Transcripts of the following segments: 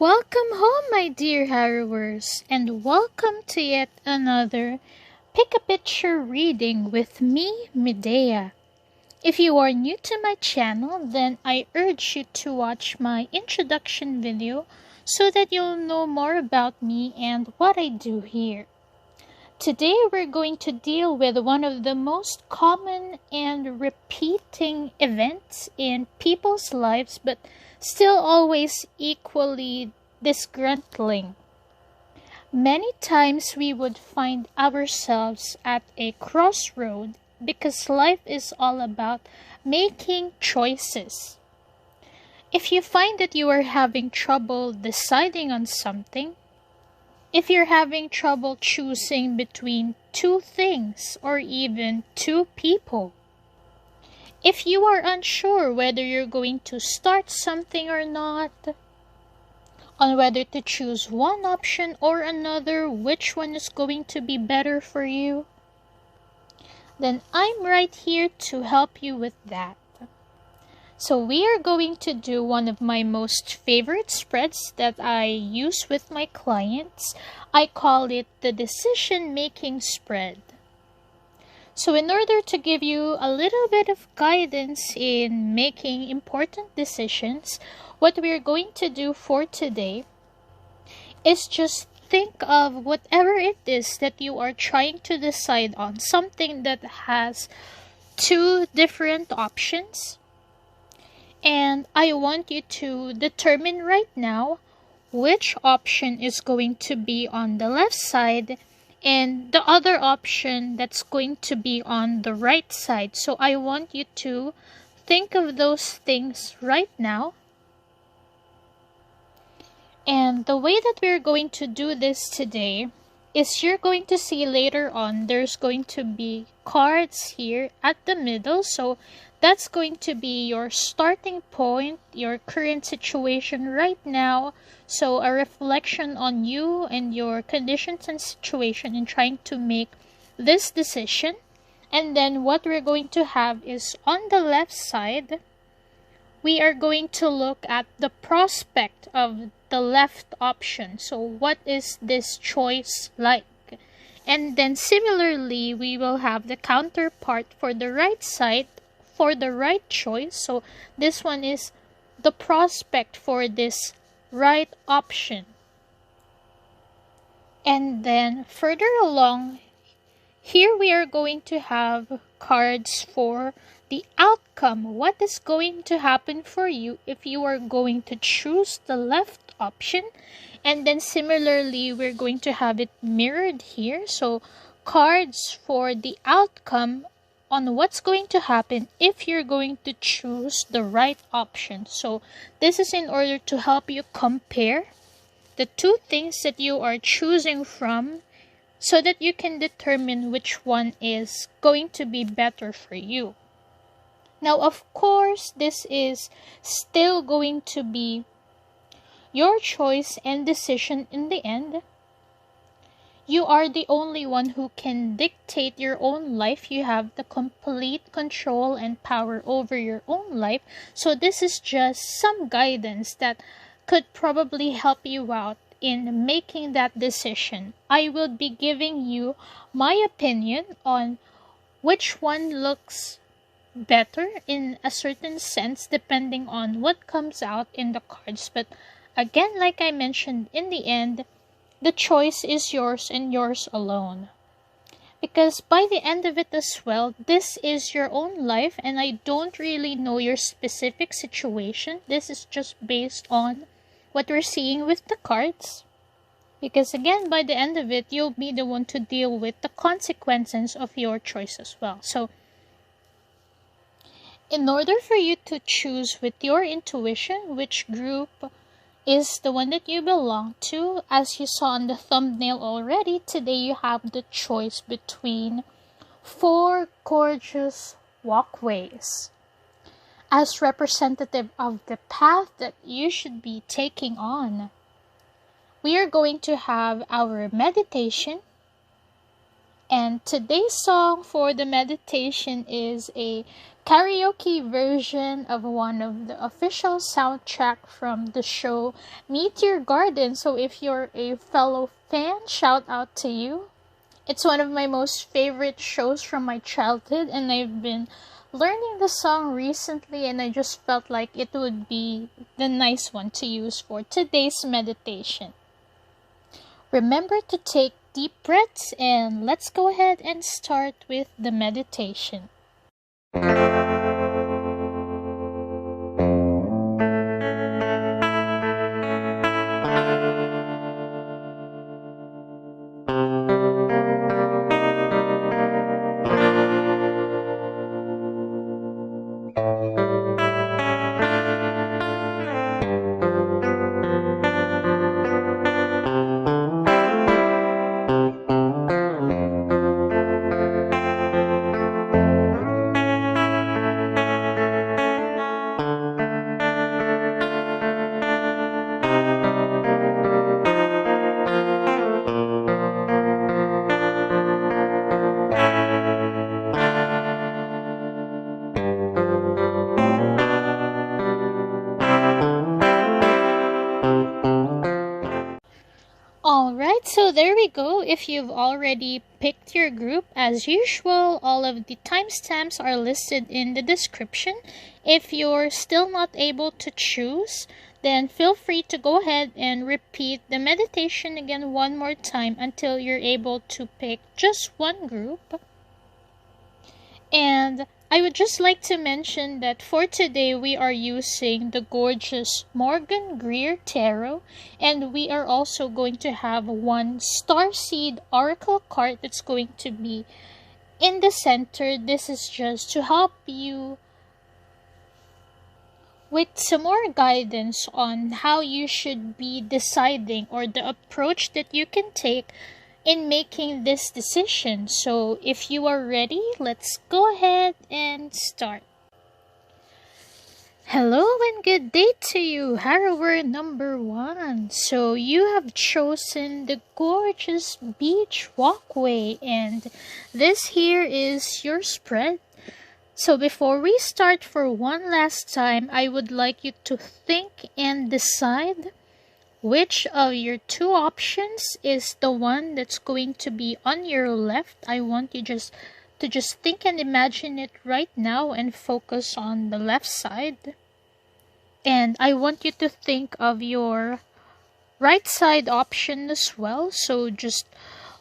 Welcome home, my dear Harrowers, and welcome to yet another Pick a Picture reading with me, Mydaea. If you are new to my channel, then I urge you to watch my introduction video so that you'll know more about me and what I do here. Today we're going to deal with one of the most common and repeating events in people's lives, but still always equally disgruntling. Many times we would find ourselves at a crossroad because life is all about making choices. If you find that you are having trouble deciding on something, if you're having trouble choosing between two things or even two people, if you are unsure whether you're going to start something or not, on whether to choose one option or another, which one is going to be better for you, then I'm right here to help you with that. So we are going to do one of my most favorite spreads that I use with my clients. I call it the decision-making spread. So in order to give you a little bit of guidance in making important decisions, what we're going to do for today is just think of whatever it is that you are trying to decide on, something that has two different options. And I want you to determine right now which option is going to be on the left side and the other option that's going to be on the right side. So I want you to think of those things right now. And the way that we're going to do this today is you're going to see later on there's going to be cards here at the middle. So that's going to be your starting point, your current situation right now. So a reflection on you and your conditions and situation in trying to make this decision. And then what we're going to have is on the left side, we are going to look at the prospect of the left option. So what is this choice like? And then similarly, we will have the counterpart for the right side for the right choice. So this one is the prospect for this right option. And then further along, here we are going to have cards for the outcome. What is going to happen for you if you are going to choose the left option? And then similarly, we're going to have it mirrored here. So cards for the outcome on what's going to happen if you're going to choose the right option. So this is in order to help you compare the two things that you are choosing from so that you can determine which one is going to be better for you. Now, of course, this is still going to be your choice and decision in the end. You are the only one who can dictate your own life. You have the complete control and power over your own life. So this is just some guidance that could probably help you out in making that decision. I will be giving you my opinion on which one looks better in a certain sense depending on what comes out in the cards. But again, like I mentioned, in the end, the choice is yours and yours alone. Because by the end of it as well, this is your own life and I don't really know your specific situation. This is just based on what we're seeing with the cards. Because again, by the end of it, you'll be the one to deal with the consequences of your choice as well. So in order for you to choose with your intuition which group is the one that you belong to, as you saw on the thumbnail already, today you have the choice between 4 gorgeous walkways as representative of the path that you should be taking on. We are going to have our meditation And today's song for the meditation is a karaoke version of one of the official soundtrack from the show Meteor Garden. So if you're a fellow fan, shout out to you. It's one of my most favorite shows from my childhood, and I've been learning the song recently, and I just felt like it would be the nice one to use for today's meditation. Remember to take deep breaths, and let's go ahead and start with the meditation. Alright, so there we go. If you've already picked your group, as usual, all of the timestamps are listed in the description. If you're still not able to choose, then feel free to go ahead and repeat the meditation again one more time until you're able to pick just one group. And I would just like to mention that for today we are using the gorgeous Greer Tarot, and we are also going to have one Starseed Oracle card that's going to be in the center. This is just to help you with some more guidance on how you should be deciding, or the approach that you can take in making this decision. So if you are ready, let's go ahead and start. Hello and good day to you, Harrower number 1. So you have chosen the gorgeous beach walkway, and this here is your spread. So before we start for one last time, I would like you to think and decide which of your two options is the one that's going to be on your left. I want you to just think and imagine it right now and focus on the left side. And I want you to think of your right side option as well. So just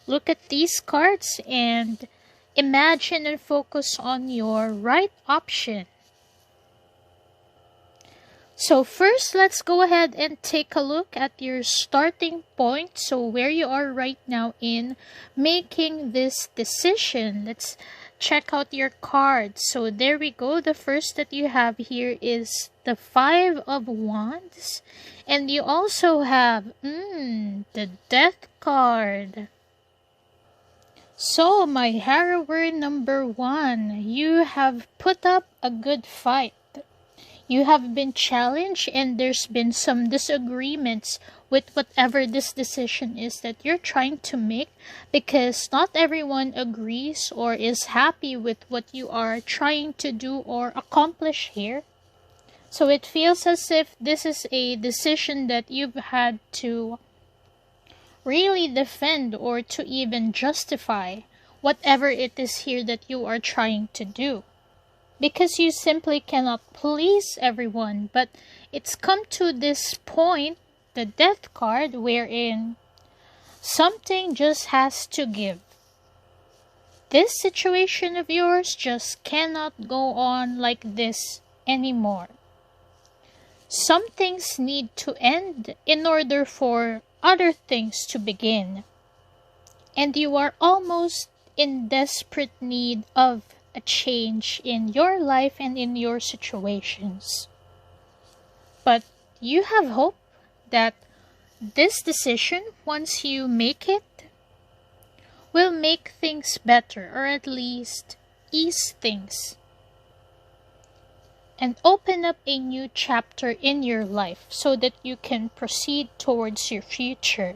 look at these cards and imagine and focus on your right option. So first, let's go ahead and take a look at your starting point. So where you are right now in making this decision. Let's check out your cards. So there we go. The first that you have here is the 5 of Wands. And you also have the Death card. So my Harrower number 1, you have put up a good fight. You have been challenged, and there's been some disagreements with whatever this decision is that you're trying to make, because not everyone agrees or is happy with what you are trying to do or accomplish here. So it feels as if this is a decision that you've had to really defend, or to even justify whatever it is here that you are trying to do. Because you simply cannot please everyone. But it's come to this point, the Death card, wherein something just has to give. This situation of yours just cannot go on like this anymore. Some things need to end in order for other things to begin. And you are almost in desperate need of a change in your life and in your situations. But you have hope that this decision, once you make it, will make things better, or at least ease things, and open up a new chapter in your life so that you can proceed towards your future.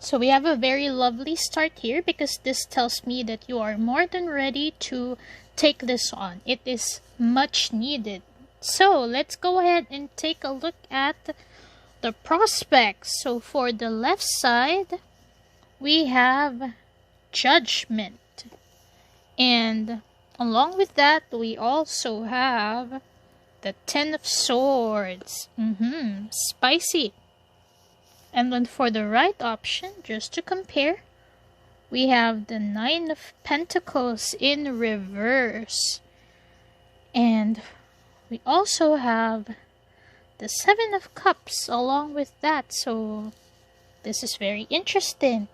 So we have a very lovely start here because this tells me that you are more than ready to take this on. It is much needed. So let's go ahead and take a look at the prospects. So for the left side, we have Judgment. And along with that, we also have the Ten of Swords. Spicy. And then for the right option, just to compare, we have the Nine of Pentacles in reverse. And we also have the Seven of Cups along with that. So this is very interesting.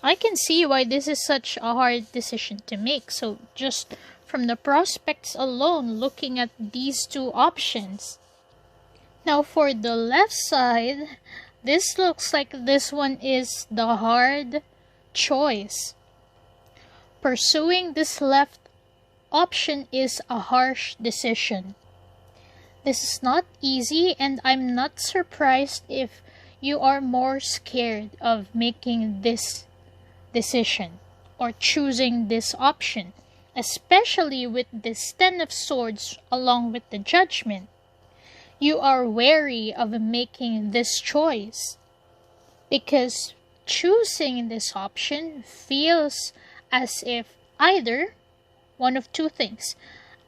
I can see why this is such a hard decision to make. So just from the prospects alone, looking at these two options. Now for the left side, this looks like this one is the hard choice. Pursuing this left option is a harsh decision. This is not easy, and I'm not surprised if you are more scared of making this decision or choosing this option, especially with this Ten of Swords along with the Judgment. You are wary of making this choice because choosing this option feels as if either one of two things.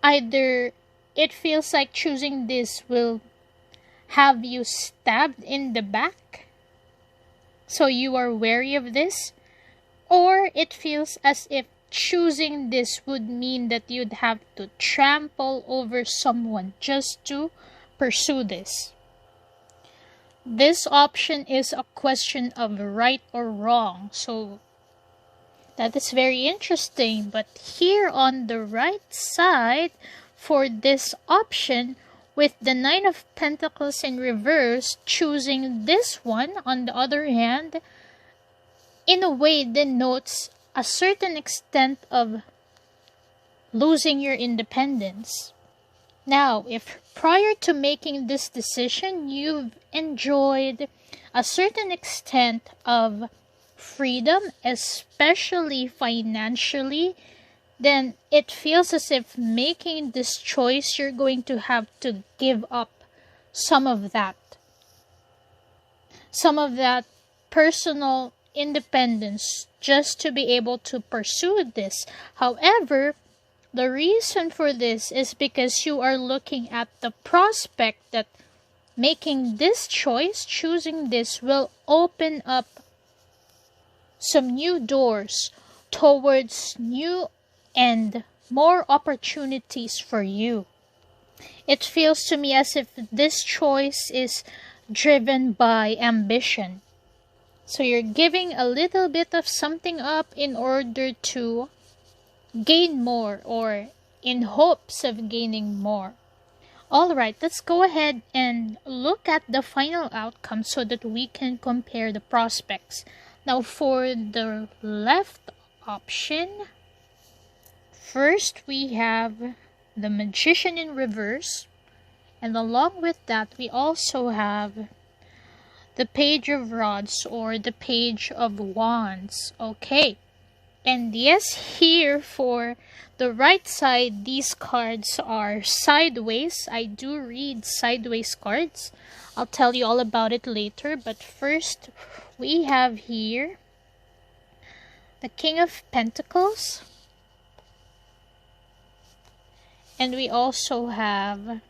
Either it feels like choosing this will have you stabbed in the back, so you are wary of this, or it feels as if choosing this would mean that you'd have to trample over someone just to pursue this. This option is a question of right or wrong, so that is very interesting. But here on the right side, for this option, with the Nine of Pentacles in reverse, choosing this one, on the other hand, in a way denotes a certain extent of losing your independence. Now, if prior to making this decision, you've enjoyed a certain extent of freedom, especially financially, then it feels as if making this choice, you're going to have to give up some of that. Some of that personal independence just to be able to pursue this. However, the reason for this is because you are looking at the prospect that making this choice, choosing this, will open up some new doors towards new and more opportunities for you. It feels to me as if this choice is driven by ambition. So you're giving a little bit of something up in order to gain more, or in hopes of gaining more. Alright, let's go ahead and look at the final outcome so that we can compare the prospects. Now for the left option, first we have the Magician in reverse, and along with that we also have the Page of Rods or the Page of Wands. Okay. And yes, here for the right side, these cards are sideways. I do read sideways cards. I'll tell you all about it later. But first, we have here the King of Pentacles. And we also have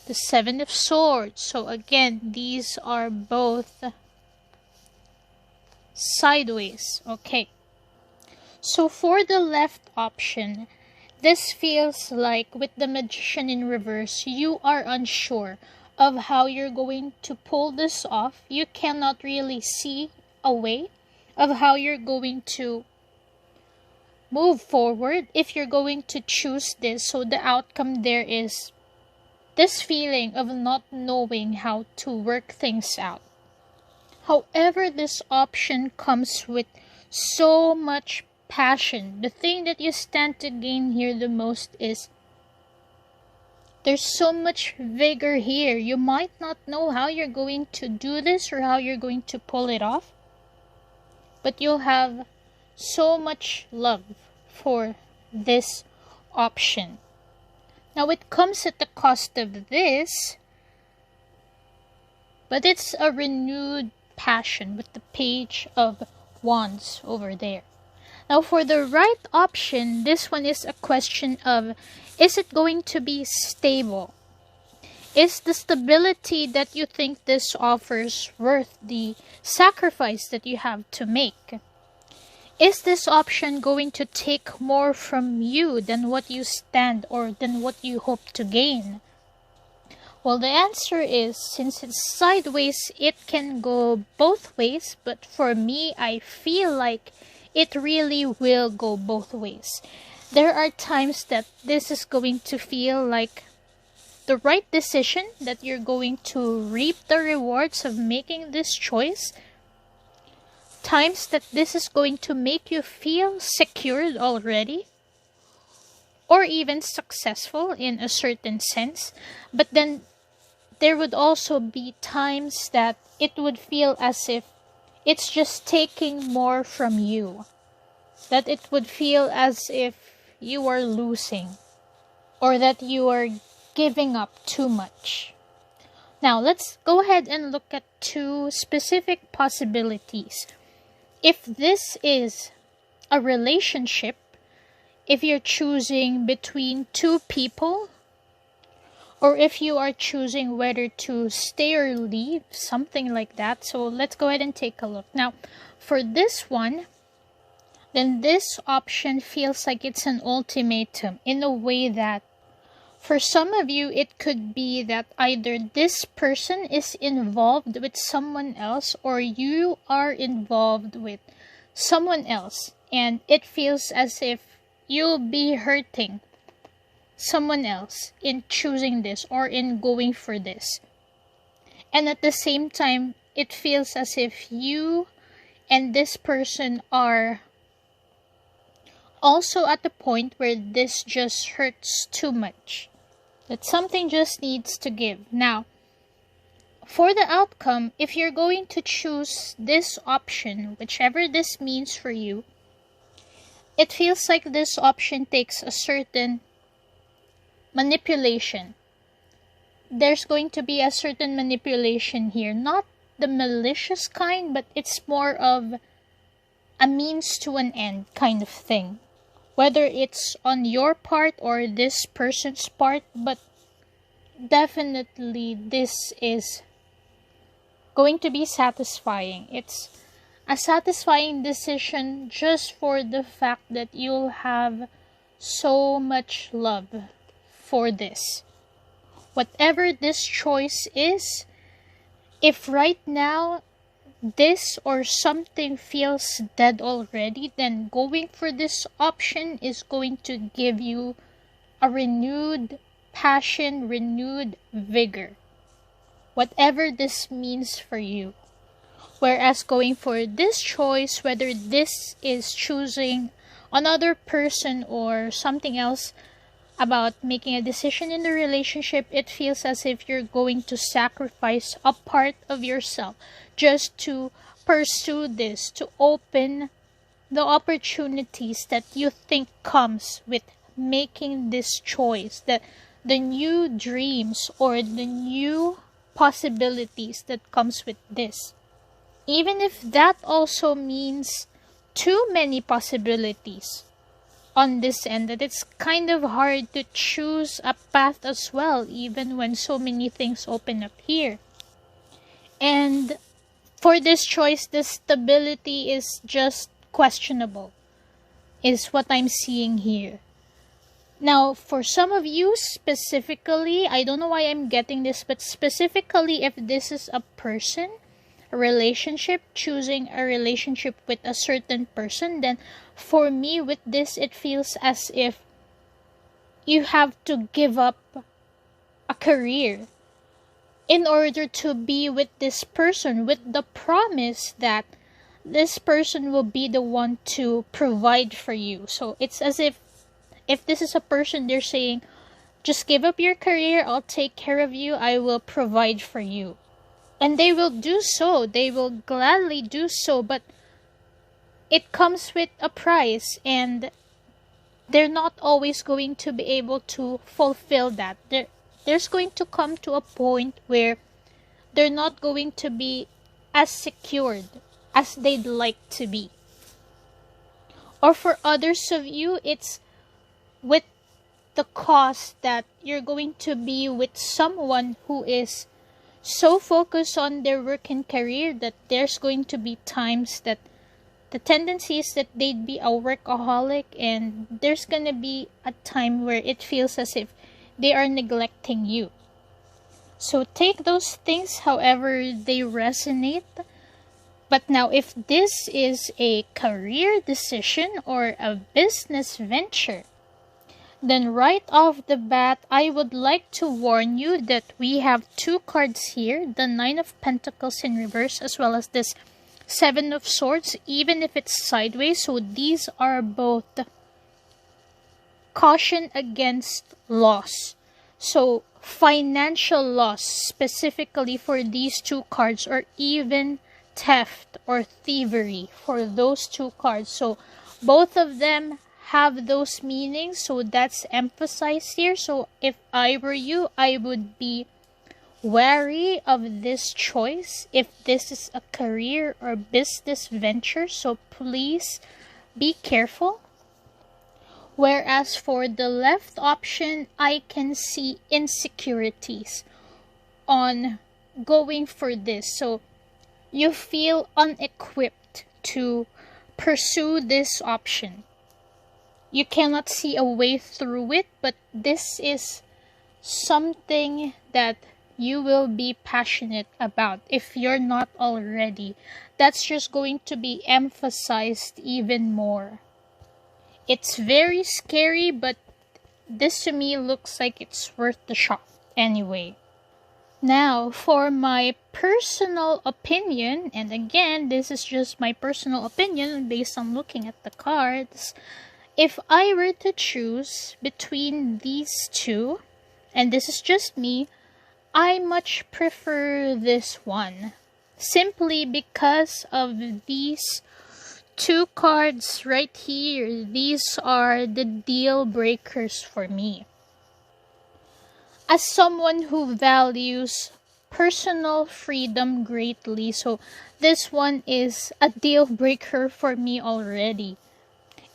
the Seven of Swords. So again, these are both sideways. Okay. So for the left option, this feels like with the Magician in reverse, you are unsure of how you're going to pull this off. You cannot really see a way of how you're going to move forward if you're going to choose this. So the outcome there is this feeling of not knowing how to work things out. However, this option comes with so much passion. The thing that you stand to gain here the most is There's so much vigor here. You might not know how you're going to do this or how you're going to pull it off, but you'll have so much love for this option. Now it comes at the cost of this, but it's a renewed passion with the Page of Wands over there. Now for the right option, this one is a question of, is it going to be stable? Is the stability that you think this offers worth the sacrifice that you have to make? Is this option going to take more from you than what you stand or than what you hope to gain? Well, the answer is, since it's sideways, it can go both ways, but for me, I feel like it really will go both ways. There are times that this is going to feel like the right decision, that you're going to reap the rewards of making this choice. Times that this is going to make you feel secured already, or even successful in a certain sense. But then there would also be times that it would feel as if it's just taking more from you. That it would feel as if you are losing, or that you are giving up too much. Now, let's go ahead and look at two specific possibilities. If this is a relationship, if you're choosing between two people, or if you are choosing whether to stay or leave, something like that. So let's go ahead and take a look. Now, for this one, then this option feels like it's an ultimatum, in a way that for some of you, it could be that either this person is involved with someone else, or you are involved with someone else, and it feels as if you'll be hurting someone else in choosing this or in going for this. And at the same time, it feels as if you and this person are also at the point where this just hurts too much, that something just needs to give. Now, for the outcome, if you're going to choose this option, whichever this means for you, it feels like this option takes a certain manipulation. There's going to be a certain manipulation here, not the malicious kind, but it's more of a means to an end kind of thing. Whether it's on your part or this person's part, but definitely this is going to be satisfying. It's a satisfying decision just for the fact that you'll have so much love for this. Whatever this choice is, if right now this or something feels dead already, then going for this option is going to give you a renewed passion, renewed vigor. Whatever this means for you. Whereas going for this choice, whether this is choosing another person or something else about making a decision in the relationship, it feels as if you're going to sacrifice a part of yourself just to pursue this, to open the opportunities that you think comes with making this choice, that the new dreams or the new possibilities that comes with this. Even if that also means too many possibilities on this end, that it's kind of hard to choose a path as well, even when so many things open up here. And for this choice, the stability is just questionable, is what I'm seeing here. Now, for some of you specifically, I don't know why I'm getting this, but specifically if this is a person, a relationship, choosing a relationship with a certain person, then for me with this, it feels as if you have to give up a career in order to be with this person, with the promise that this person will be the one to provide for you. So it's as if this is a person, they're saying, Just give up your career, I'll take care of you, I will provide for you. And they will do so, they will gladly do so, but it comes with a price, and they're not always going to be able to fulfill that. There's going to come to a point where they're not going to be as secured as they'd like to be. Or for others of you, it's with the cost that you're going to be with someone who is so focused on their work and career that there's going to be times that the tendency is that they'd be a workaholic, and there's gonna be a time where it feels as if they are neglecting you. So take those things however they resonate. But now, if this is a career decision or a business venture, then right off the bat, I would like to warn you that we have two cards here, the Nine of Pentacles in reverse, as well as this Seven of Swords, even if it's sideways. So these are both caution against loss. So financial loss specifically for these two cards, or even theft or thievery for those two cards. So both of them have those meanings, so that's emphasized here. So if I were you, I would be wary of this choice if this is a career or business venture, so please be careful. Whereas for the left option, I can see insecurities on going for this. So you feel unequipped to pursue this option. You cannot see a way through it, but this is something that you will be passionate about if you're not already. That's just going to be emphasized even more. It's very scary, but this to me looks like it's worth the shot anyway. Now, for my personal opinion, and again, this is just my personal opinion based on looking at the cards. If I were to choose between these two, and this is just me, I much prefer this one. Simply because of these two cards right here. These are the deal breakers for me. As someone who values personal freedom greatly, so this one is a deal breaker for me already.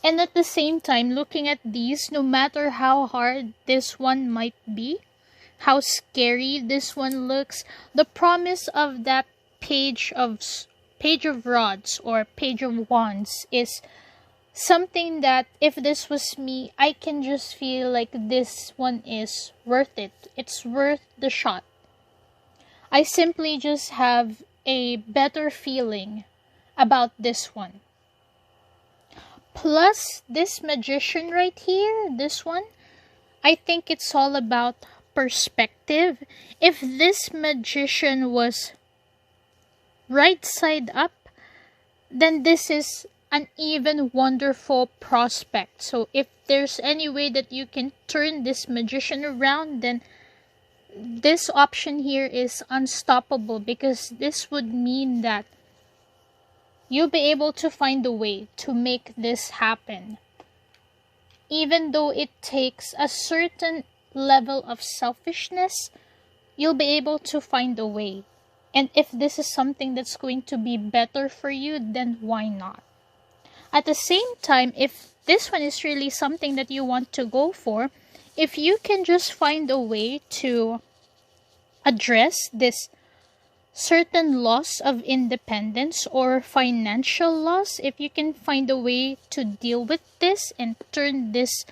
And at the same time, looking at these, no matter how hard this one might be, how scary this one looks, the promise of that page of rods or page of wands is something that if this was me, I can just feel like this one is worth it. It's worth the shot. I simply just have a better feeling about this one. Plus, this magician right here, this one, I think it's all about perspective. If this magician was right side up, then this is an even wonderful prospect. So if there's any way that you can turn this magician around, then this option here is unstoppable, because this would mean that you'll be able to find a way to make this happen. Even though it takes a certain level of selfishness, you'll be able to find a way. And if this is something that's going to be better for you, then why not? At the same time, if this one is really something that you want to go for, if you can just find a way to address this certain loss of independence or financial loss, if you can find a way to deal with this and turn this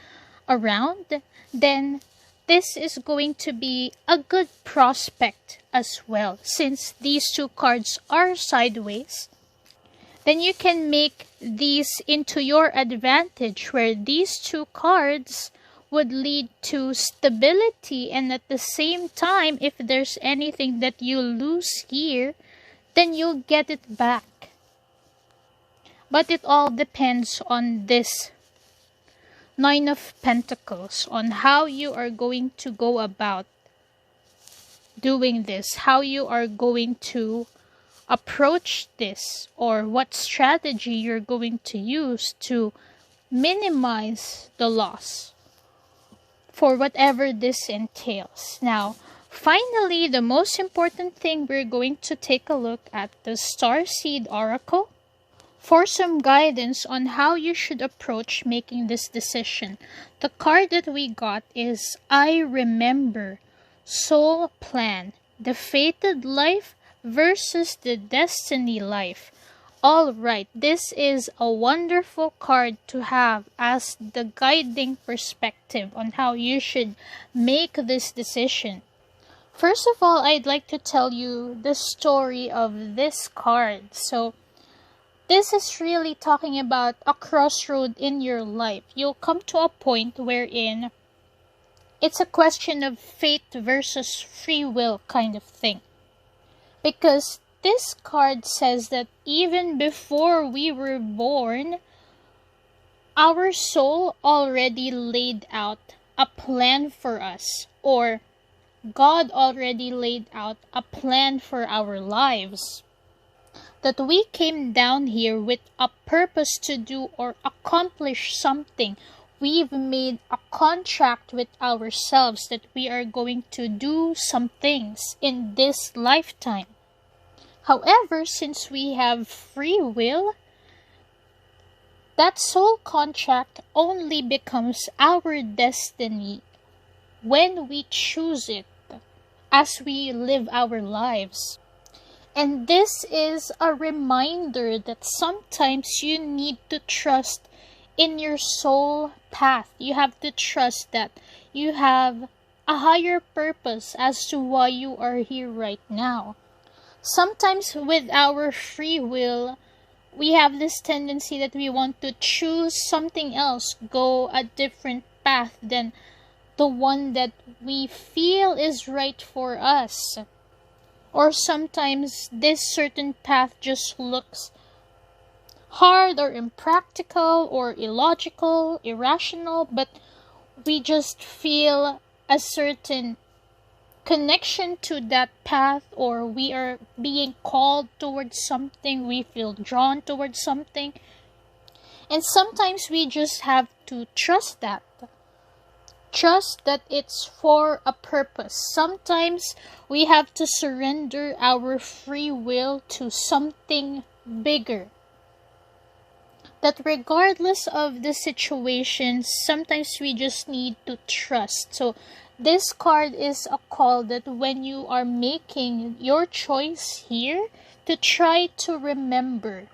around, then this is going to be a good prospect as well. Since these two cards are sideways, then you can make these into your advantage, where these two cards would lead to stability, and at the same time, if there's anything that you lose here, then you'll get it back. But it all depends on this Nine of Pentacles on how you are going to go about doing this, how you are going to approach this, or what strategy you're going to use to minimize the loss for whatever this entails. Now, finally, the most important thing, we're going to take a look at the Starseed Oracle for some guidance on how you should approach making this decision. The card that we got is I Remember, Soul Plan, the Fated Life versus the Destiny Life. Alright, this is a wonderful card to have as the guiding perspective on how you should make this decision. First of all, I'd like to tell you the story of this card. So, this is really talking about a crossroad in your life. You'll come to a point wherein it's a question of fate versus free will kind of thing. Because this card says that even before we were born, our soul already laid out a plan for us, or God already laid out a plan for our lives. That we came down here with a purpose to do or accomplish something. We've made a contract with ourselves that we are going to do some things in this lifetime. However, since we have free will, that soul contract only becomes our destiny when we choose it as we live our lives. And this is a reminder that sometimes you need to trust in your soul path. You have to trust that you have a higher purpose as to why you are here right now. Sometimes with our free will, we have this tendency that we want to choose something else, go a different path than the one that we feel is right for us. Or sometimes this certain path just looks hard or impractical or illogical, irrational, but we just feel a certain connection to that path, or we are being called towards something, we feel drawn towards something. And sometimes we just have to trust that. Trust that it's for a purpose. Sometimes we have to surrender our free will to something bigger. That regardless of the situation, sometimes we just need to trust. So this card is a call that when you are making your choice here, to try to remember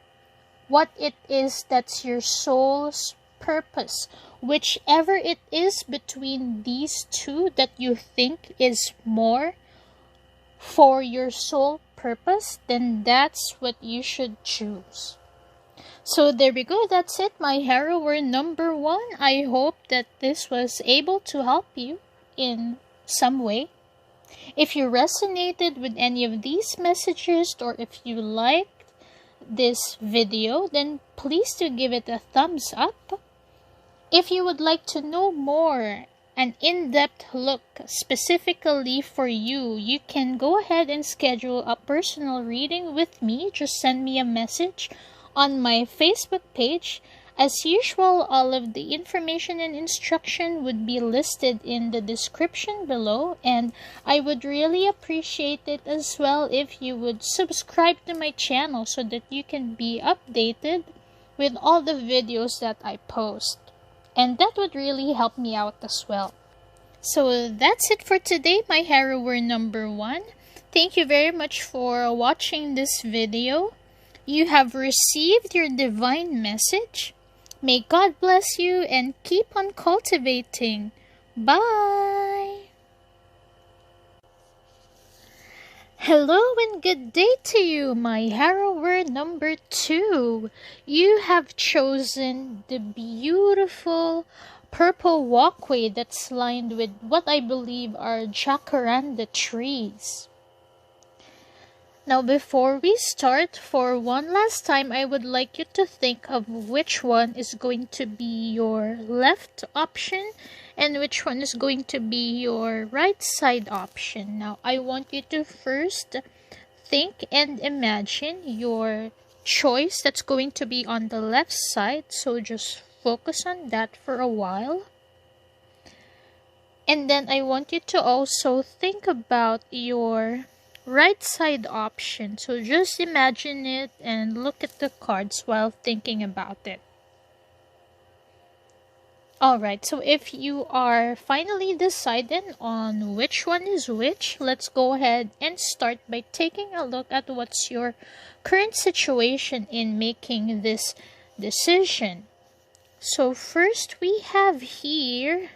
what it is that's your soul's purpose. Whichever it is between these two that you think is more for your soul purpose, then that's what you should choose. So there we go. That's it, my Harrower number 1. I hope that this was able to help you in some way. If you resonated with any of these messages, or if you liked this video, then please do give it a thumbs up. If you would like to know more, an in-depth look specifically for you, you can go ahead and schedule a personal reading with me. Just send me a message on my Facebook page. As usual, all of the information and instruction would be listed in the description below, and I would really appreciate it as well if you would subscribe to my channel so that you can be updated with all the videos that I post. And that would really help me out as well. So that's it for today, my Harrower number 1. Thank you very much for watching this video. You have received your divine message. May God bless you and keep on cultivating. Bye! Hello and good day to you, my Harrower number 2. You have chosen the beautiful purple walkway that's lined with what I believe are jacaranda trees. Now, before we start, for one last time, I would like you to think of which one is going to be your left option and which one is going to be your right side option. Now, I want you to first think and imagine your choice that's going to be on the left side. So just focus on that for a while. And then I want you to also think about your right side option. So just imagine it and look at the cards while thinking about it. Alright, so if you are finally decided on which one is which, let's go ahead and start by taking a look at what's your current situation in making this decision. So first we have here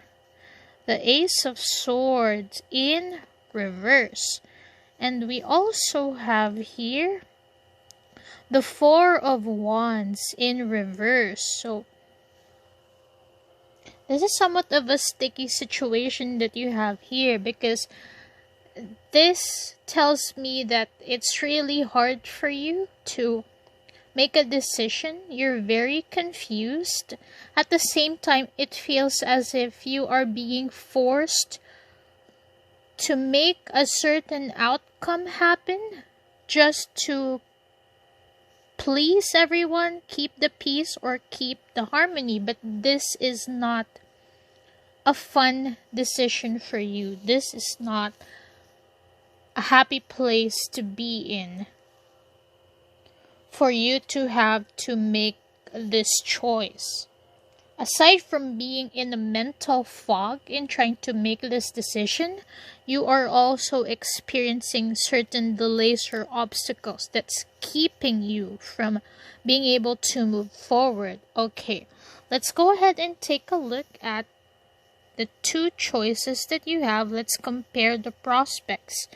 the Ace of Swords in reverse. And we also have here the Four of Wands in reverse. So this is somewhat of a sticky situation that you have here, because this tells me that it's really hard for you to make a decision. You're very confused. At the same time, it feels as if you are being forced to make a certain outcome happen just to please everyone, keep the peace or keep the harmony. But this is not a fun decision for you. This is not a happy place to be in for you to have to make this choice. Aside from being in a mental fog in trying to make this decision, you are also experiencing certain delays or obstacles that's keeping you from being able to move forward. Okay, let's go ahead and take a look at the two choices that you have. Let's compare the prospects.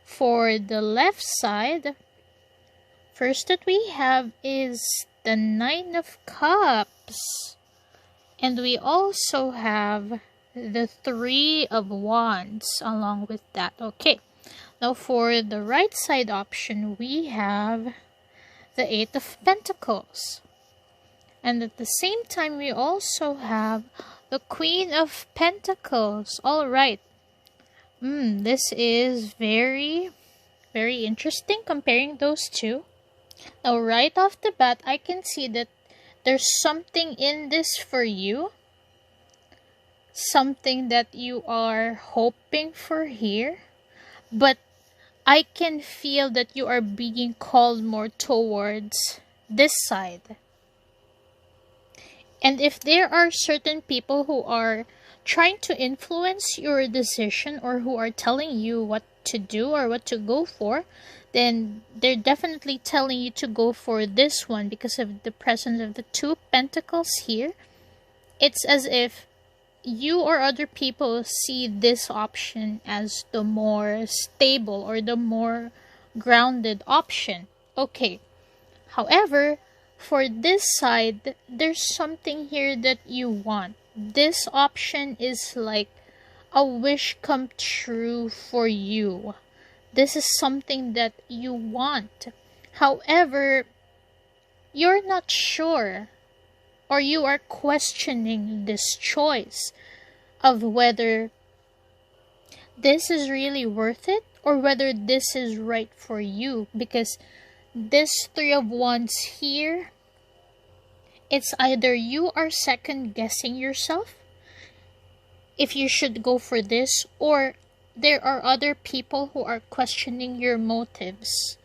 For the left side, first that we have is the Nine of Cups. And we also have the Three of Wands along with that. Okay, now for the right side option, we have the Eight of Pentacles. And at the same time, we also have the Queen of Pentacles. Alright, this is very, very interesting comparing those two. Now, right off the bat, I can see that there's something in this for you. Something that you are hoping for here. But I can feel that you are being called more towards this side. And if there are certain people who are trying to influence your decision or who are telling you what to do or what to go for, then they're definitely telling you to go for this one because of the presence of the Two Pentacles here. It's as if you or other people see this option as the more stable or the more grounded option. Okay, however, for this side, there's something here that you want. This option is like a wish come true for you. This is something that you want. However, you're not sure, or you are questioning this choice of whether this is really worth it or whether this is right for you. Because this Three of Wands here, it's either you are second guessing yourself if you should go for this, or there are other people who are questioning your motives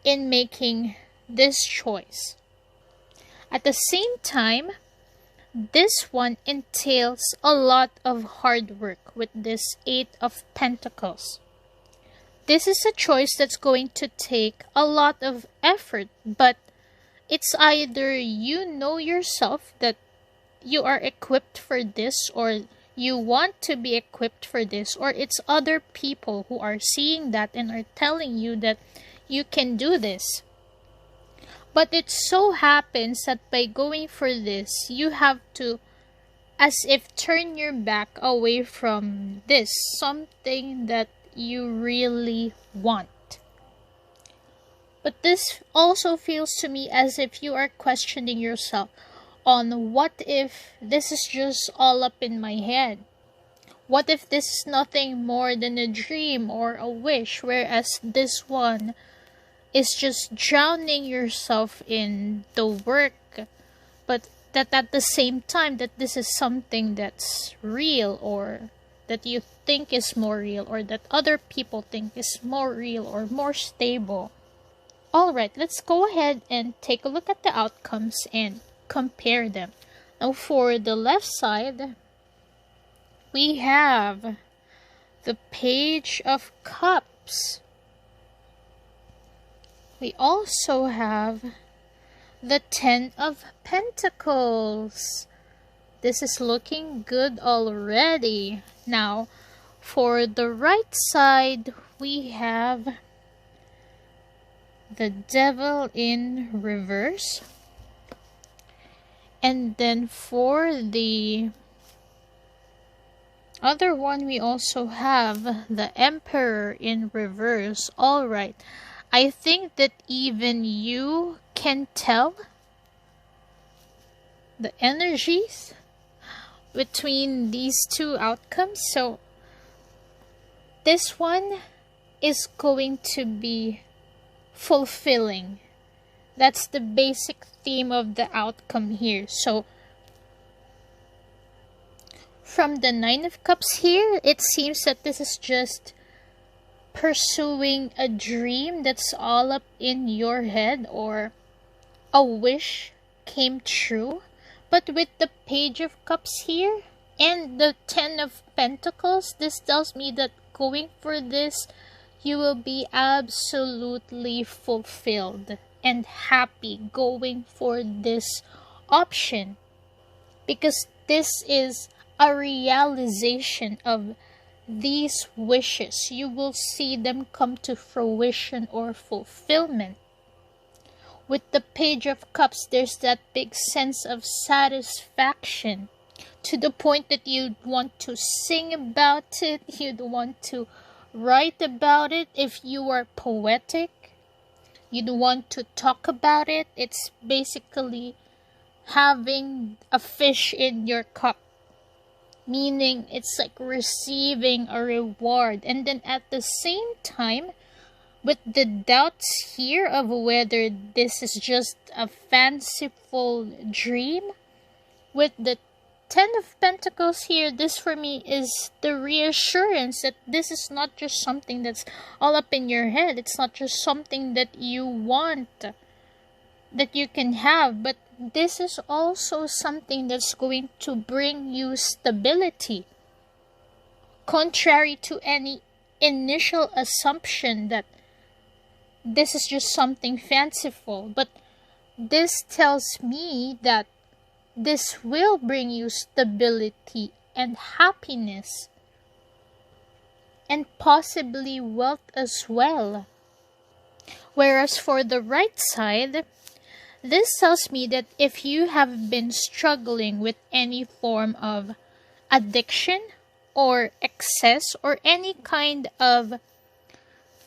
in making this choice. At the same time, this one entails a lot of hard work with this Eight of Pentacles. This is a choice that's going to take a lot of effort, but it's either you know yourself that you are equipped for this, or you want to be equipped for this, or it's other people who are seeing that and are telling you that you can do this. But it so happens that by going for this, you have to, as if, turn your back away from this, something that you really want. But this also feels to me as if you are questioning yourself on what if this is just all up in my head? What if this is nothing more than a dream or a wish, whereas this one is just drowning yourself in the work, but that at the same time that this is something that's real, or that you think is more real, or that other people think is more real or more stable. Alright, let's go ahead and take a look at the outcomes and compare them. Now for the left side, we have the Page of Cups. We also have the Ten of Pentacles. This is looking good already. Now, for the right side, we have the Devil in reverse. And then for the other one, we also have the Emperor in reverse. Alright, I think that even you can tell the energies between these two outcomes. So this one is going to be fulfilling. That's the basic theme of the outcome here. So from the Nine of Cups here, it seems that this is just pursuing a dream that's all up in your head, or a wish came true. But with the Page of Cups here and the Ten of Pentacles, this tells me that going for this, you will be absolutely fulfilled and happy going for this option, because this is a realization of these wishes. You will see them come to fruition or fulfillment. With the Page of Cups, there's that big sense of satisfaction, to the point that you'd want to sing about it, you'd want to write about it. If you are poetic, you'd want to talk about it. It's basically having a fish in your cup, meaning it's like receiving a reward. And then at the same time, with the doubts here of whether this is just a fanciful dream, with the Ten of Pentacles here, this for me is the reassurance that this is not just something that's all up in your head. It's not just something that you want, that you can have, but this is also something that's going to bring you stability. Contrary to any initial assumption that this is just something fanciful, but this tells me that this will bring you stability and happiness, and possibly wealth as well. Whereas for the right side, this tells me that if you have been struggling with any form of addiction or excess or any kind of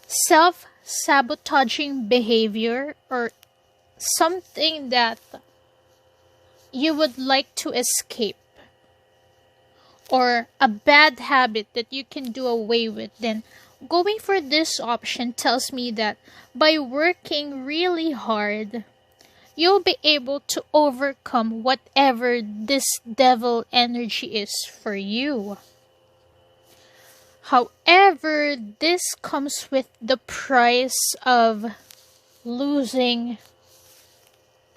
self-sabotaging behavior, or something that you would like to escape, or a bad habit that you can do away with, then going for this option tells me that by working really hard, you'll be able to overcome whatever this devil energy is for you. However, this comes with the price of losing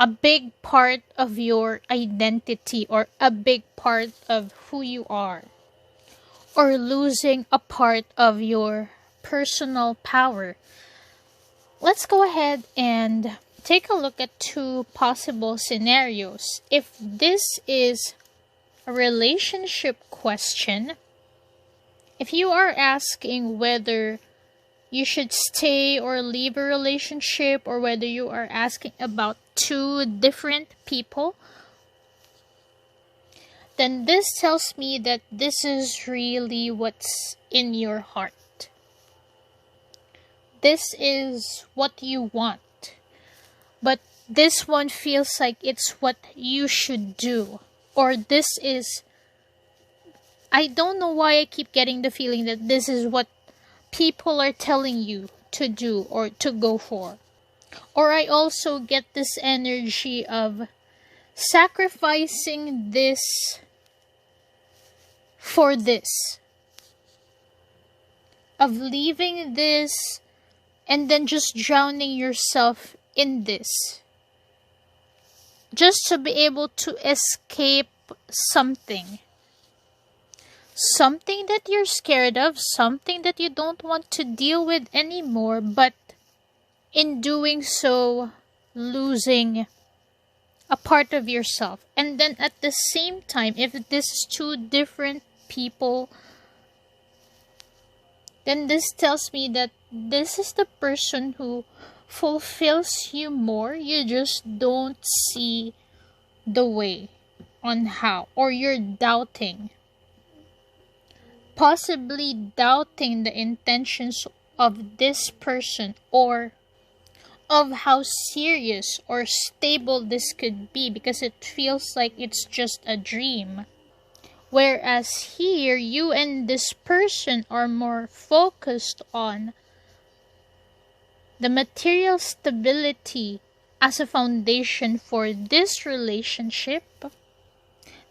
a big part of your identity, or a big part of who you are, or losing a part of your personal power. Let's go ahead and take a look at two possible scenarios. If this is a relationship question, if you are asking whether you should stay or leave a relationship, or whether you are asking about two different people, then this tells me that this is really what's in your heart. This is what you want. but this one feels like it's what you should do. Or this is, I don't know why I keep getting the feeling that this is what people are telling you to do or to go for. Or I also get this energy of sacrificing this for this. Of leaving this and then just drowning yourself in this. Just to be able to escape something. Something that you're scared of, something that you don't want to deal with anymore, but in doing so, losing a part of yourself. And then at the same time, if this is two different people, then this tells me that this is the person who fulfills you more. You just don't see the way on how, or you're doubting. Possibly doubting the intentions of this person, or of how serious or stable this could be, because it feels like it's just a dream. Whereas here, you and this person are more focused on the material stability as a foundation for this relationship.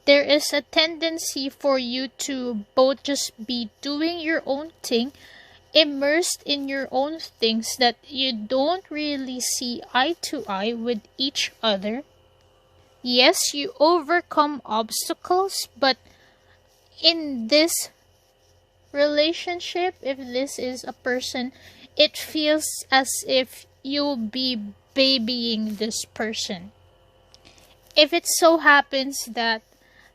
There is a tendency for you to both just be doing your own thing, immersed in your own things, that you don't really see eye to eye with each other. Yes, you overcome obstacles, but in this relationship, if this is a person, it feels as if you'll be babying this person. If it so happens that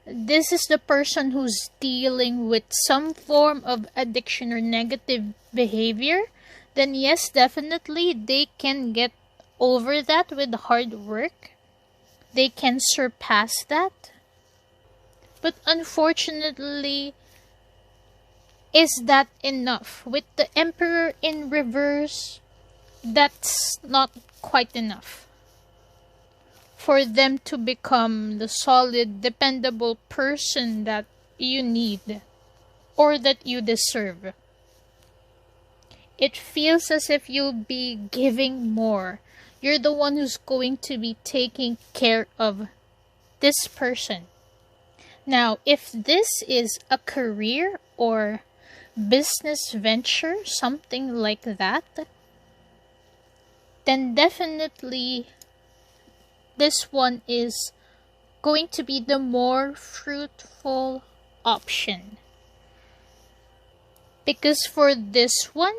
this is the person who's dealing with some form of addiction or negative behavior, then yes, definitely they can get over that with hard work. They can surpass that. But unfortunately, is that enough? With the Emperor in reverse, that's not quite enough for them to become the solid, dependable person that you need or that you deserve. It feels as if you'll be giving more. You're the one who's going to be taking care of this person. Now, if this is a career or business venture, something like that, then definitely this one is going to be the more fruitful option. Because for this one,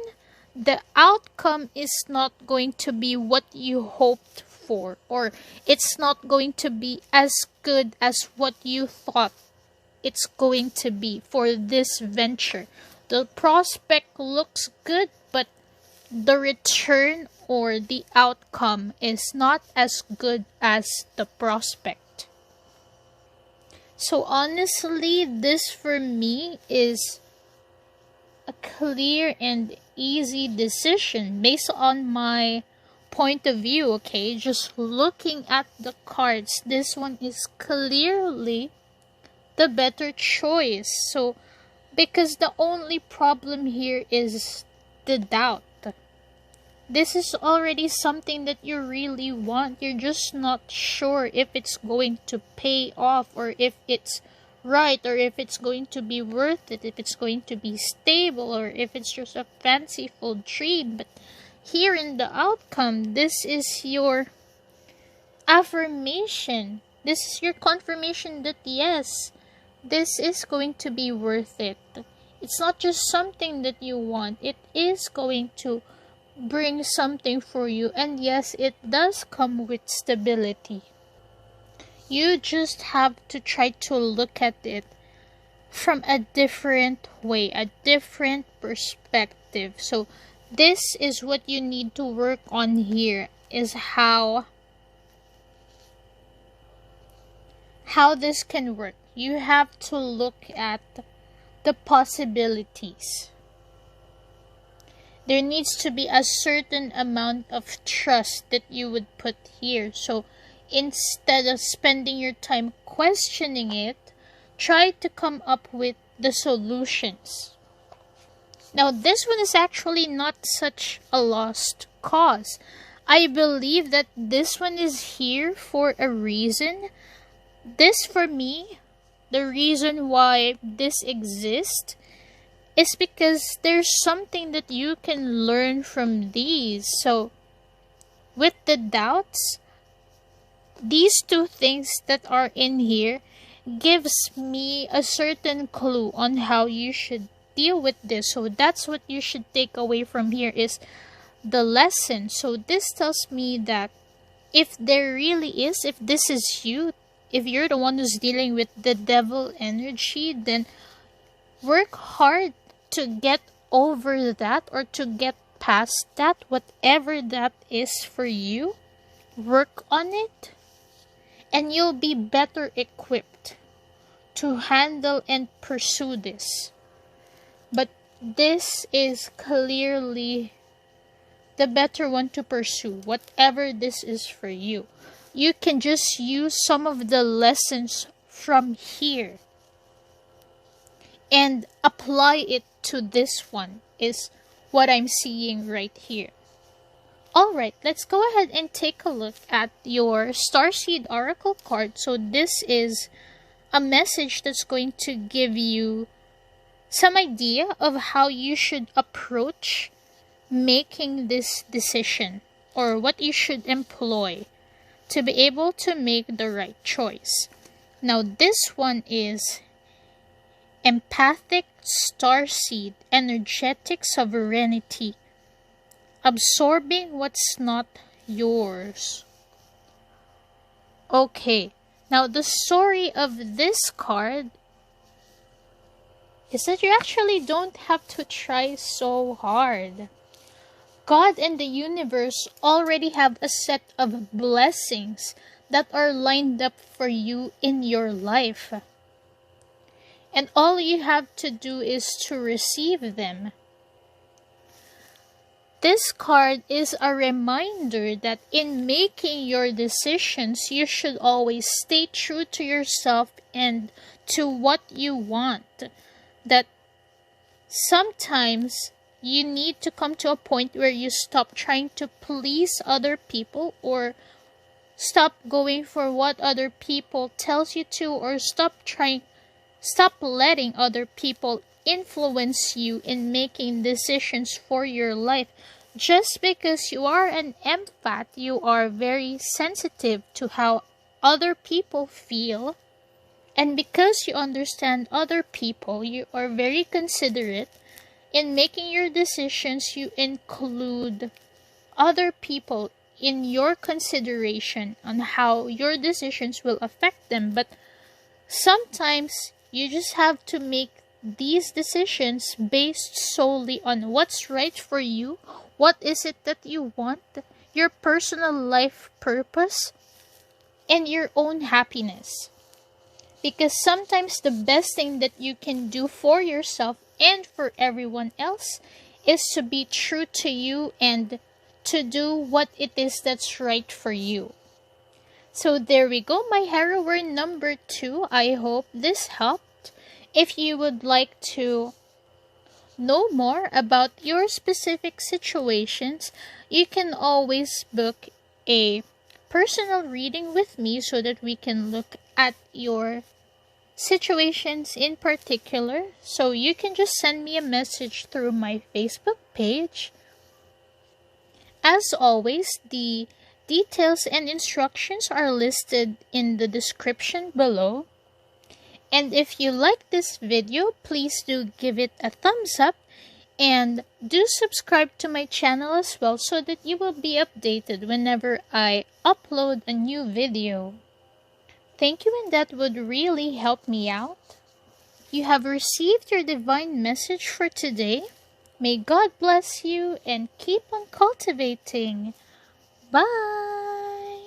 the outcome is not going to be what you hoped for, or it's not going to be as good as what you thought it's going to be for this venture. The prospect looks good, but the return or the outcome is not as good as the prospect. So honestly, this for me is a clear and easy decision based on my point of view, okay? Just looking at the cards, this one is clearly the better choice. So, because the only problem here is the doubt. This is already something that you really want. You're just not sure if it's going to pay off, or if it's right, or if it's going to be worth it, if it's going to be stable, or if it's just a fanciful dream. But here in the outcome, this is your affirmation. This is your confirmation that yes, this is going to be worth it. It's not just something that you want. It is going to bring something for you. And yes, it does come with stability. You just have to try to look at it from a different way, a different perspective. So this is what you need to work on here, is how this can work. You have to look at the possibilities. There needs to be a certain amount of trust that you would put here. So instead of spending your time questioning it, try to come up with the solutions. Now, this one is actually not such a lost cause. I believe that this one is here for a reason. This, for me, the reason why this exists is because there's something that you can learn from these. So, with the doubts, these two things that are in here gives me a certain clue on how you should deal with this. So that's what you should take away from here, is the lesson. So this tells me that if there really is, if this is you, if you're the one who's dealing with the devil energy, then work hard to get over that, or to get past that, whatever that is for you. Work on it, and you'll be better equipped to handle and pursue this. But this is clearly the better one to pursue, whatever this is for you. You can just use some of the lessons from here and apply it to this one, is what I'm seeing right here. Alright, let's go ahead and take a look at your Starseed Oracle card. So this is a message that's going to give you some idea of how you should approach making this decision, or what you should employ to be able to make the right choice. Now this one is Empathic Starseed, Energetic Sovereignty, Absorbing what's not yours. Okay, now the story of this card is that you actually don't have to try so hard. God and the universe already have a set of blessings that are lined up for you in your life. And all you have to do is to receive them. This card is a reminder that in making your decisions, you should always stay true to yourself and to what you want. That sometimes you need to come to a point where you stop trying to please other people, or stop going for what other people tells you to, or stop letting other people influence you in making decisions for your life. Just because you are an empath, you are very sensitive to how other people feel. And because you understand other people, you are very considerate in making your decisions. You include other people in your consideration on how your decisions will affect them. But sometimes you just have to make these decisions based solely on what's right for you. What is it that you want? Your personal life purpose and your own happiness. Because sometimes the best thing that you can do for yourself and for everyone else is to be true to you and to do what it is that's right for you. So there we go, my Harrower number 2. I hope this helped. If you would like to know more about your specific situations, you can always book a personal reading with me so that we can look at your situations in particular. So you can just send me a message through my Facebook page. As always, the details and instructions are listed in the description below. And if you like this video, please do give it a thumbs up and do subscribe to my channel as well so that you will be updated whenever I upload a new video. Thank you, and that would really help me out. You have received your divine message for today. May God bless you and keep on cultivating. Bye!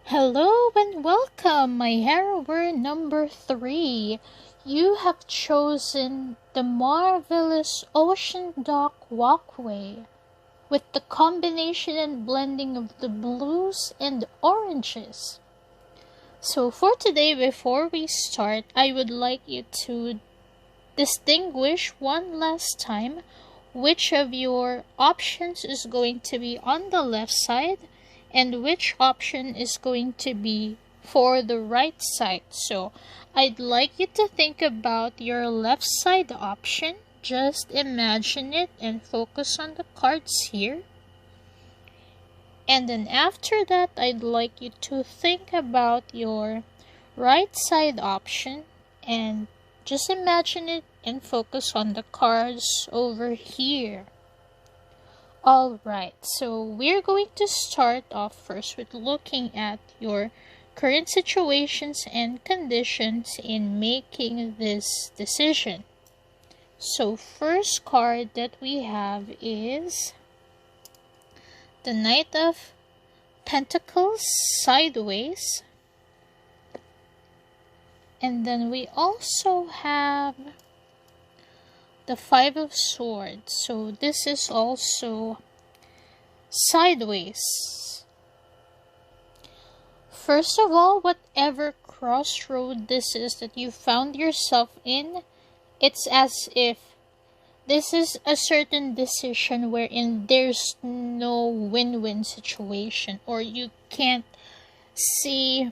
Hello and welcome, my Harrower number 3. You have chosen the marvelous ocean dock walkway with the combination and blending of the blues and oranges. So for today, before we start, I would like you to distinguish one last time which of your options is going to be on the left side and which option is going to be for the right side. So I'd like you to think about your left side option. Just imagine it and focus on the cards here. And then after that, I'd like you to think about your right side option and just imagine it and focus on the cards over here. Alright, so we're going to start off first with looking at your current situations and conditions in making this decision. So first card that we have is the Knight of Pentacles sideways. And then we also have the Five of Swords. So this is also sideways. First of all, whatever crossroad this is that you found yourself in, it's as if this is a certain decision wherein there's no win-win situation, or you can't see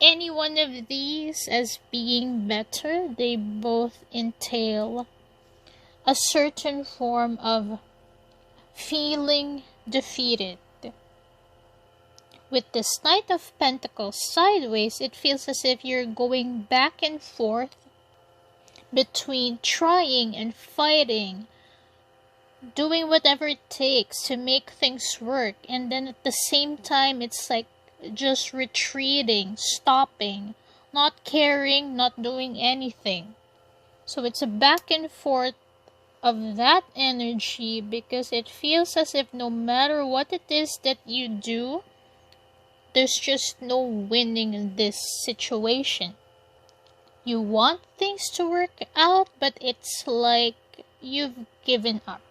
any one of these as being better. They both entail a certain form of feeling defeated. With this Knight of Pentacles sideways, it feels as if you're going back and forth between trying and fighting, doing whatever it takes to make things work, and then at the same time it's like just retreating, stopping, not caring, not doing anything. So it's a back and forth of that energy, because it feels as if no matter what it is that you do, there's just no winning in this situation. You want things to work out, but it's like you've given up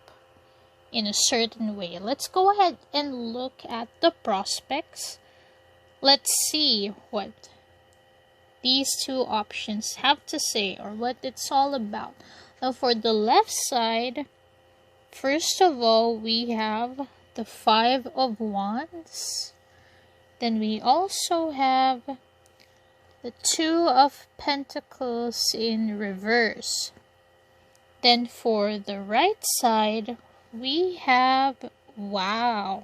in a certain way. Let's go ahead and look at the prospects. Let's see what these two options have to say, or what it's all about. Now for the left side, first of all, we have the Five of Wands. Then we also have the Two of Pentacles in reverse. Then for the right side, we have, wow,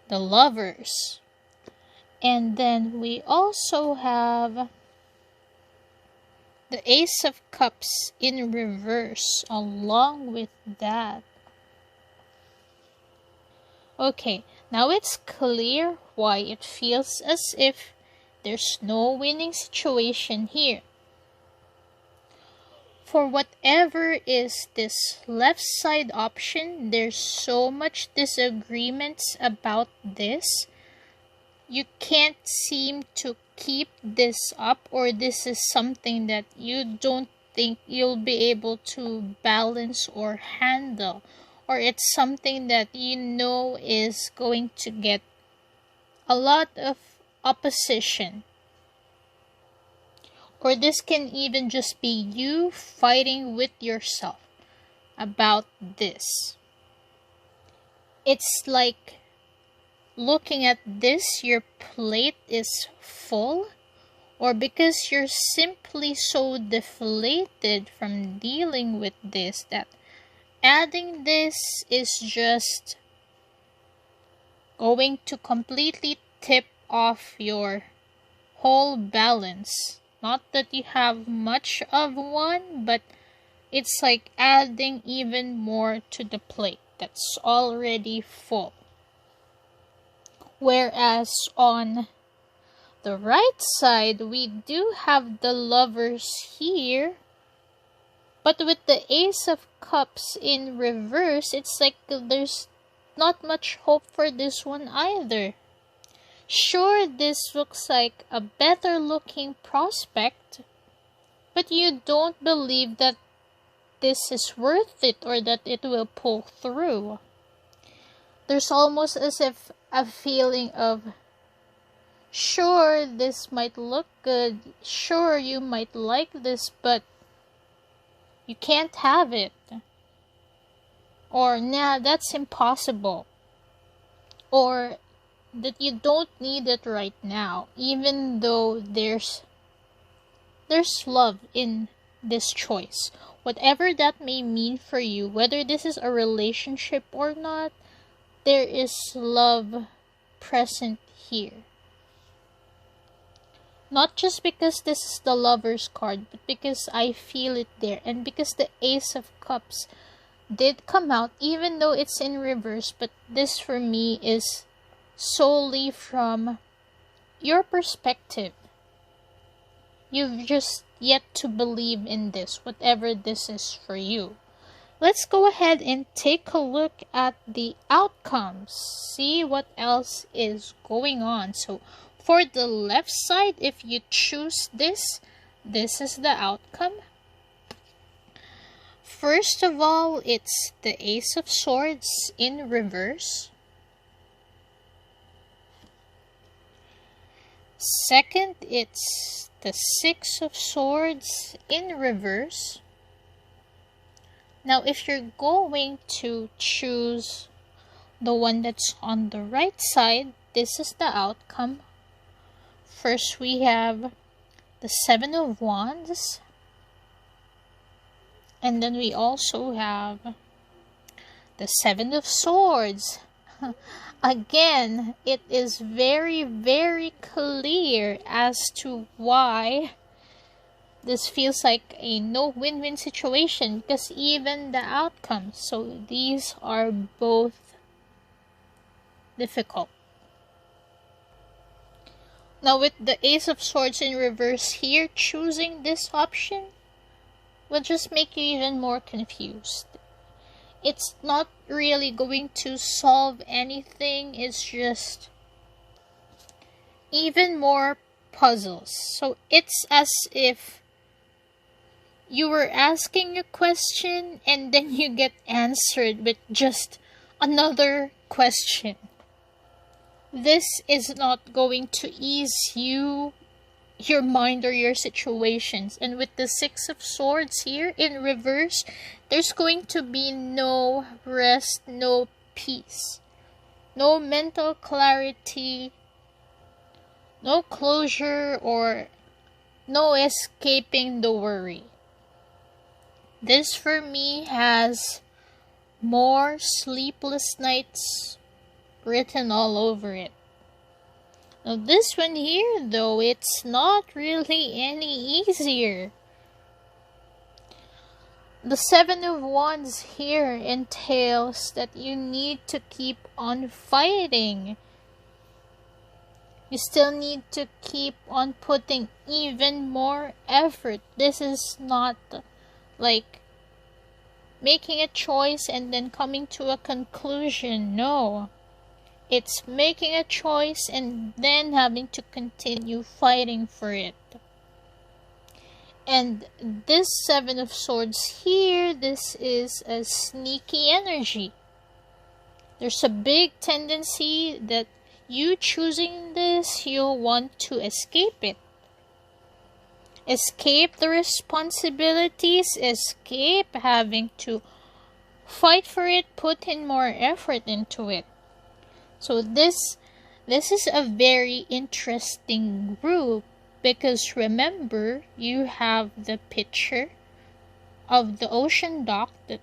the Lovers. And then we also have the Ace of Cups in reverse along with that. Okay, now it's clear why it feels as if there's no winning situation here. For whatever is this left side option, there's so much disagreements about this. You can't seem to keep this up, or this is something that you don't think you'll be able to balance or handle, or it's something that you know is going to get a lot of opposition. Or this can even just be you fighting with yourself about this. It's like looking at this, your plate is full, or because you're simply so deflated from dealing with this that adding this is just going to completely tip off your whole balance. Not that you have much of one, but it's like adding even more to the plate that's already full. Whereas on the right side, we do have the Lovers here, but with the Ace of Cups in reverse, it's like there's not much hope for this one either. Sure, this looks like a better looking prospect, but you don't believe that this is worth it or that it will pull through. There's almost as if a feeling of, sure, this might look good, sure, you might like this, but you can't have it. Or, nah, that's impossible. Or that you don't need it right now, even though there's love in this choice. Whatever that may mean for you, whether this is a relationship or not, there is love present here. Not just because this is the Lover's card, but because I feel it there, and because the Ace of Cups did come out, even though it's in reverse, but this for me is solely from your perspective. You've just yet to believe in this, whatever this is for you. Let's go ahead and take a look at the outcomes. See what else is going on. So for the left side, if you choose this is the outcome. First of all, it's the Ace of Swords in reverse. Second, it's the Six of Swords in reverse. Now, if you're going to choose the one that's on the right side, this is the outcome. First, we have the Seven of Wands. And then we also have the Seven of Swords. Again, it is very, very clear as to why this feels like a no win-win situation, because even the outcomes, so these are both difficult. Now with the Ace of Swords in reverse here, choosing this option will just make you even more confused. It's not really going to solve anything, it's just even more puzzles. So it's as if you were asking a question and then you get answered with just another question. This is not going to ease your mind or your situations. And with the Six of Swords here in reverse, there's going to be no rest, no peace, no mental clarity, no closure, or no escaping the worry. This for me has more sleepless nights written all over it. Now this one here, though, it's not really any easier. The Seven of Wands here entails that you need to keep on fighting. You still need to keep on putting even more effort. This is not like making a choice and then coming to a conclusion. No. It's making a choice and then having to continue fighting for it. And this Seven of Swords here, this is a sneaky energy. There's a big tendency that you choosing this, you'll want to escape it. Escape the responsibilities, escape having to fight for it, put in more effort into it. So this is a very interesting group, because remember, you have the picture of the ocean dock that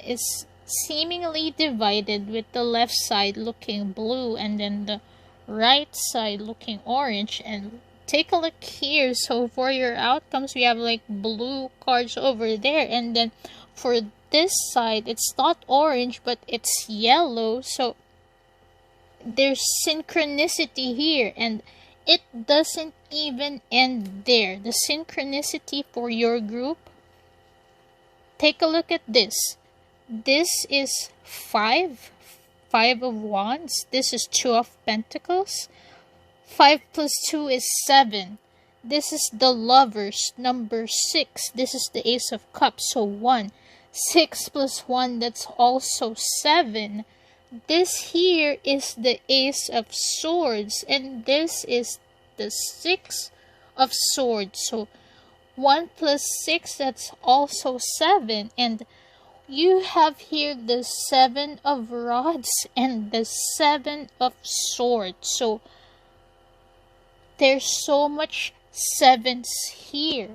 is seemingly divided, with the left side looking blue and then the right side looking orange. And take a look here. So for your outcomes, we have like blue cards over there, and then for this side, it's not orange but it's yellow. So there's synchronicity here, and it doesn't even end there. The synchronicity for your group, take a look at this. This is Five of Wands. This is Two of Pentacles. 5 plus 2 is 7. This is the Lovers, number 6. This is the Ace of Cups, so 1. 6 plus 1, that's also 7. This here is the Ace of Swords, and this is the 6 of Swords. So 1 plus 6, that's also 7. And you have here the 7 of Rods and the 7 of Swords. So there's so much 7s here.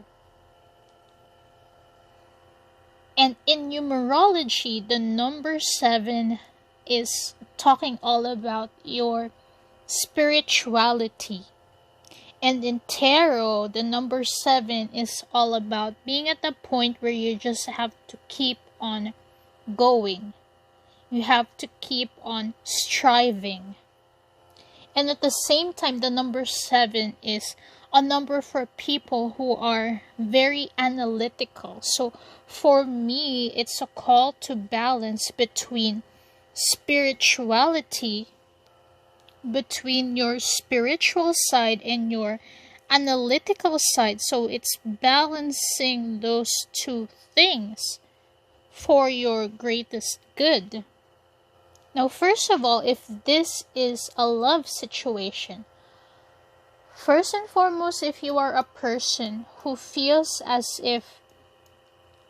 And in numerology, the number 7 is talking all about your spirituality. And in tarot, the number 7 is all about being at the point where you just have to keep on going. You have to keep on striving. And at the same time, the number 7 is a number for people who are very analytical. So for me, it's a call to balance between spirituality, between your spiritual side and your analytical side. So it's balancing those two things for your greatest good. Now, first of all, if this is a love situation, first and foremost, if you are a person who feels as if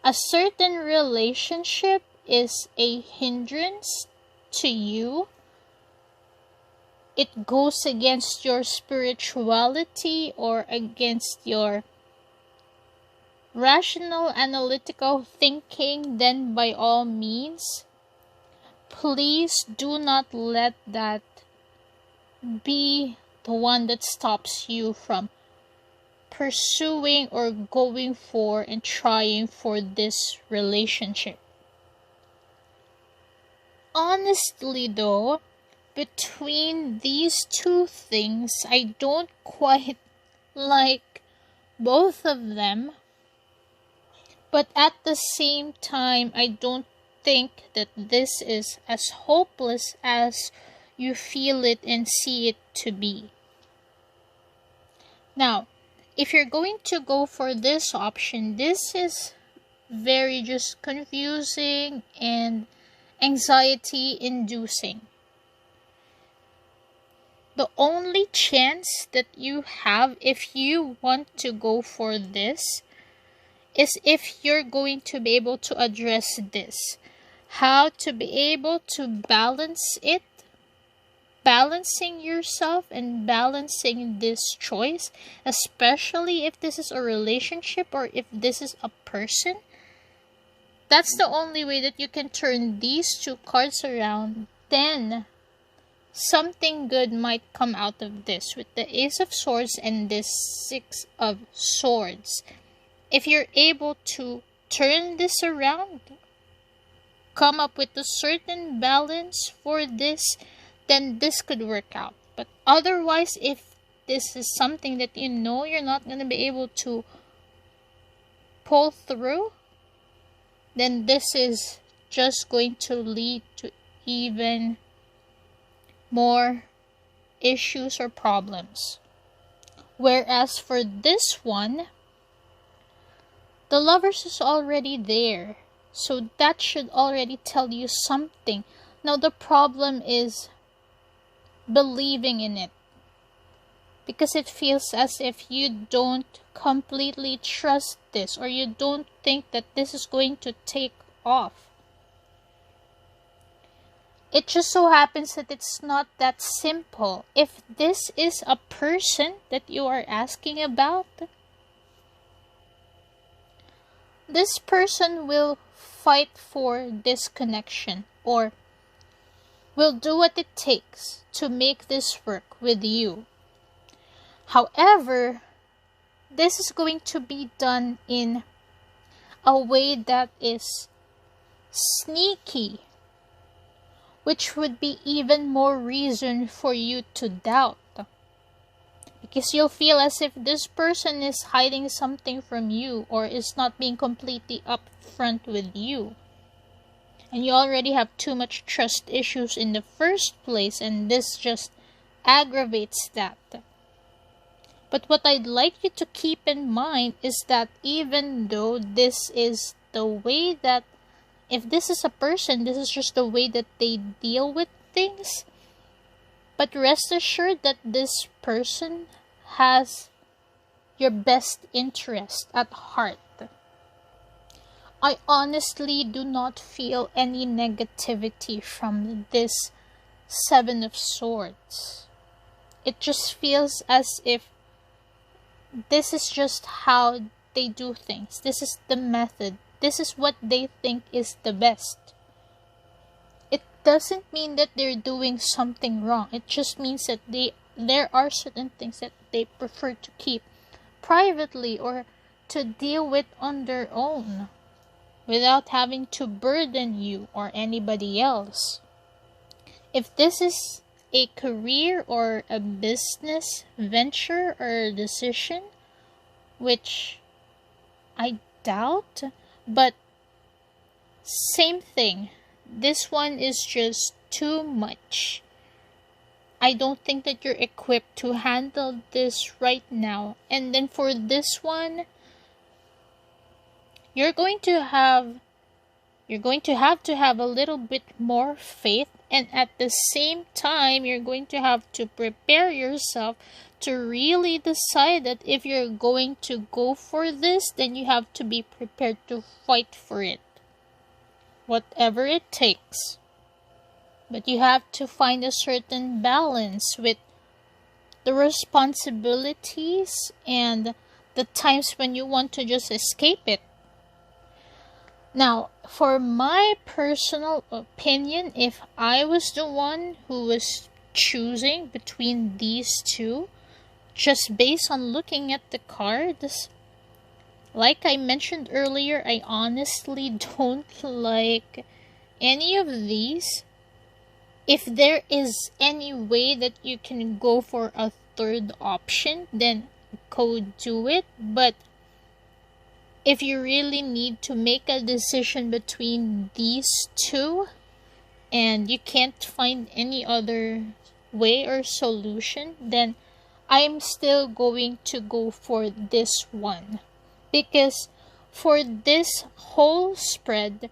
a certain relationship is a hindrance to you, it goes against your spirituality or against your rational, analytical thinking, then by all means, please do not let that be the one that stops you from pursuing or going for and trying for this relationship. Honestly though, between these two things, I don't quite like both of them. But at the same time, I don't think that this is as hopeless as you feel it and see it to be. Now, if you're going to go for this option, this is very just confusing and anxiety inducing. The only chance that you have if you want to go for this is if you're going to be able to address this. How to be able to balance it, balancing yourself and balancing this choice, especially if this is a relationship or if this is a person. That's the only way that you can turn these two cards around. Then something good might come out of this with the Ace of Swords and this 6 of Swords. If you're able to turn this around, come up with a certain balance for this, then this could work out. But otherwise, if this is something that you know you're not going to be able to pull through, then this is just going to lead to even more issues or problems. Whereas for this one, the Lovers is already there. So that should already tell you something. Now the problem is believing in it. Because it feels as if you don't completely trust this, or you don't think that this is going to take off. It just so happens that it's not that simple. If this is a person that you are asking about, this person will fight for this connection or will do what it takes to make this work with you. However, this is going to be done in a way that is sneaky, which would be even more reason for you to doubt. Because you'll feel as if this person is hiding something from you or is not being completely upfront with you. And you already have too much trust issues in the first place, and this just aggravates that. But what I'd like you to keep in mind is that even though this is the way that, if this is a person, this is just the way that they deal with things. But rest assured that this person has your best interest at heart. I honestly do not feel any negativity from this Seven of Swords. It just feels as if this is just how they do things. This is the method. This is what they think is the best. It doesn't mean that they're doing something wrong. It just means that there are certain things that they prefer to keep privately or to deal with on their own, without having to burden you or anybody else. If this is a career or a business venture or decision, which I doubt, but same thing. This one is just too much. I don't think that you're equipped to handle this right now. And then for this one, you're going to have to have a little bit more faith, and at the same time you're going to have to prepare yourself to really decide that if you're going to go for this, then you have to be prepared to fight for it, whatever it takes. But you have to find a certain balance with the responsibilities and the times when you want to just escape it. Now, for my personal opinion, if I was the one who was choosing between these two, just based on looking at the cards, like I mentioned earlier, I honestly don't like any of these. If there is any way that you can go for a third option, then go do it. But if you really need to make a decision between these two and you can't find any other way or solution, then I'm still going to go for this one. Because for this whole spread,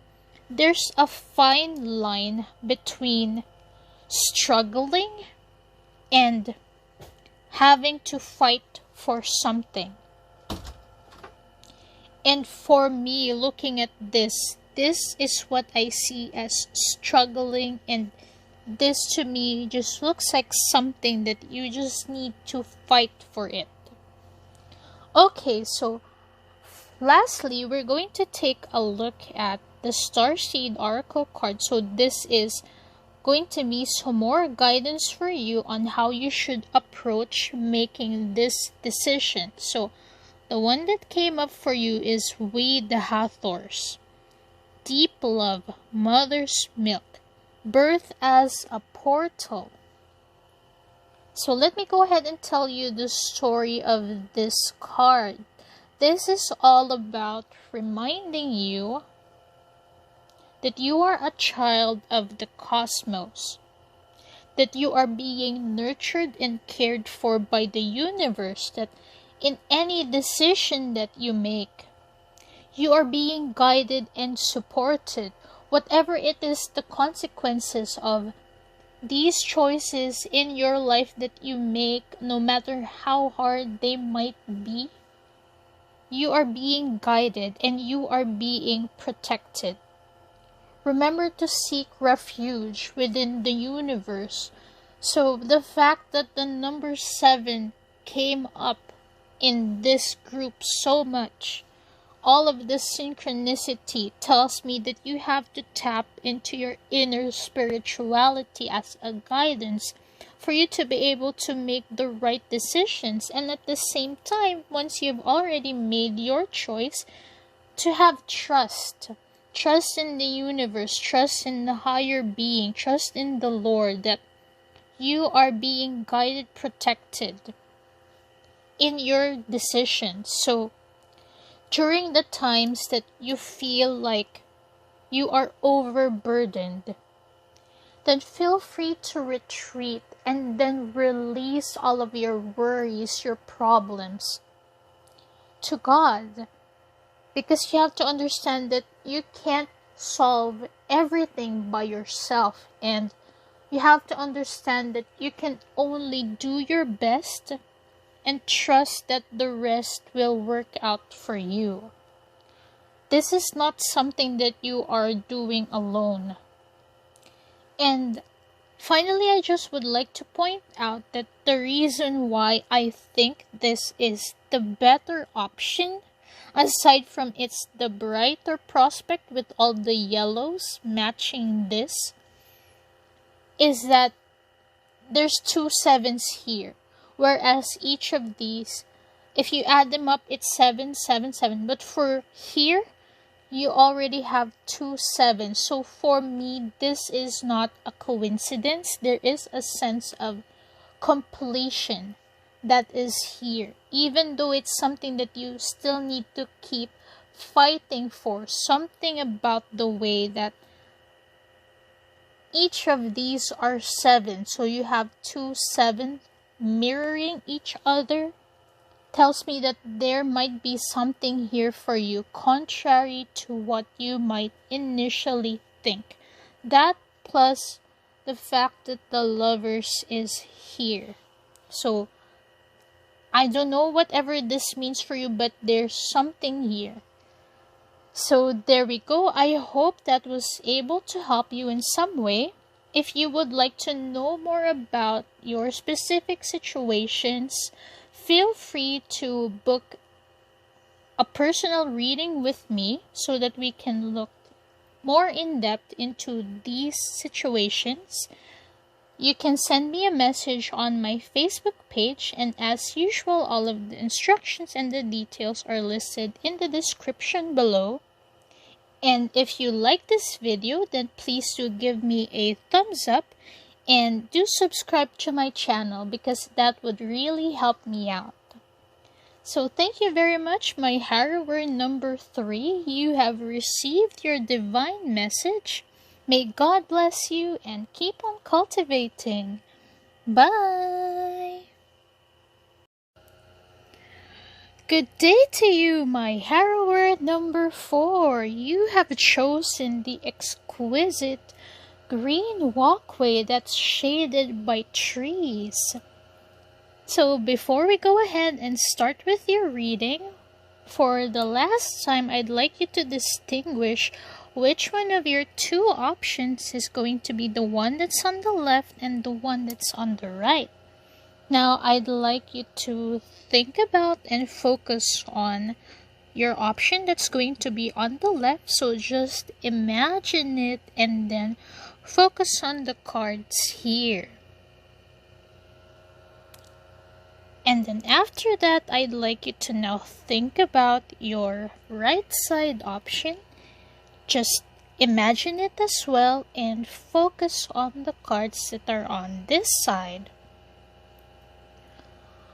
there's a fine line between struggling and having to fight for something. And for me, looking at this is what I see as struggling, and this to me just looks like something that you just need to fight for it. Okay, so lastly, we're going to take a look at the Starseed Oracle card. So this is going to be some more guidance for you on how you should approach making this decision. So the one that came up for you is We the Hathors. Deep love, mother's milk, birth as a portal. So let me go ahead and tell you the story of this card. This is all about reminding you that you are a child of the cosmos, that you are being nurtured and cared for by the universe, that in any decision that you make, you are being guided and supported, whatever it is the consequences of these choices in your life that you make, no matter how hard they might be. You are being guided and you are being protected. Remember to seek refuge within the universe. So the fact that the number 7 came up in this group so much, all of the synchronicity tells me that you have to tap into your inner spirituality as a guidance for you to be able to make the right decisions, and at the same time, once you've already made your choice, to have trust in the universe, trust in the higher being, trust in the Lord, that you are being guided, protected in your decisions. So during the times that you feel like you are overburdened, then feel free to retreat and then release all of your worries, your problems to God. Because you have to understand that you can't solve everything by yourself, and you have to understand that you can only do your best and trust that the rest will work out for you. This is not something that you are doing alone. And finally, I just would like to point out that the reason why I think this is the better option, aside from it's the brighter prospect with all the yellows matching this, is that there's 2 sevens here. Whereas each of these, if you add them up, it's 7, 7, 7. But for here, you already have 2 sevens. So for me, this is not a coincidence. There is a sense of completion that is here. Even though it's something that you still need to keep fighting for. Something about the way that each of these are 7. So you have 2 7 mirroring each other. Tells me that there might be something here for you contrary to what you might initially think. That plus the fact that the Lovers is here. So I don't know whatever this means for you, but there's something here. So there we go. I hope that was able to help you in some way. If you would like to know more about your specific situations, feel free to book a personal reading with me so that we can look more in depth into these situations. You can send me a message on my Facebook page, and as usual, all of the instructions and the details are listed in the description below. And if you like this video, then please do give me a thumbs up. And do subscribe to my channel because that would really help me out. So thank you very much, my Harrower number 3. You have received your divine message. May God bless you and keep on cultivating. Bye! Good day to you, my Harrower number 4. You have chosen the exquisite green walkway that's shaded by trees. So before we go ahead and start with your reading, for the last time, I'd like you to distinguish which one of your 2 options is going to be the one that's on the left and the one that's on the right. Now, I'd like you to think about and focus on your option that's going to be on the left. So just imagine it and then focus on the cards here. And then after that, I'd like you to now think about your right side option. Just imagine it as well and focus on the cards that are on this side.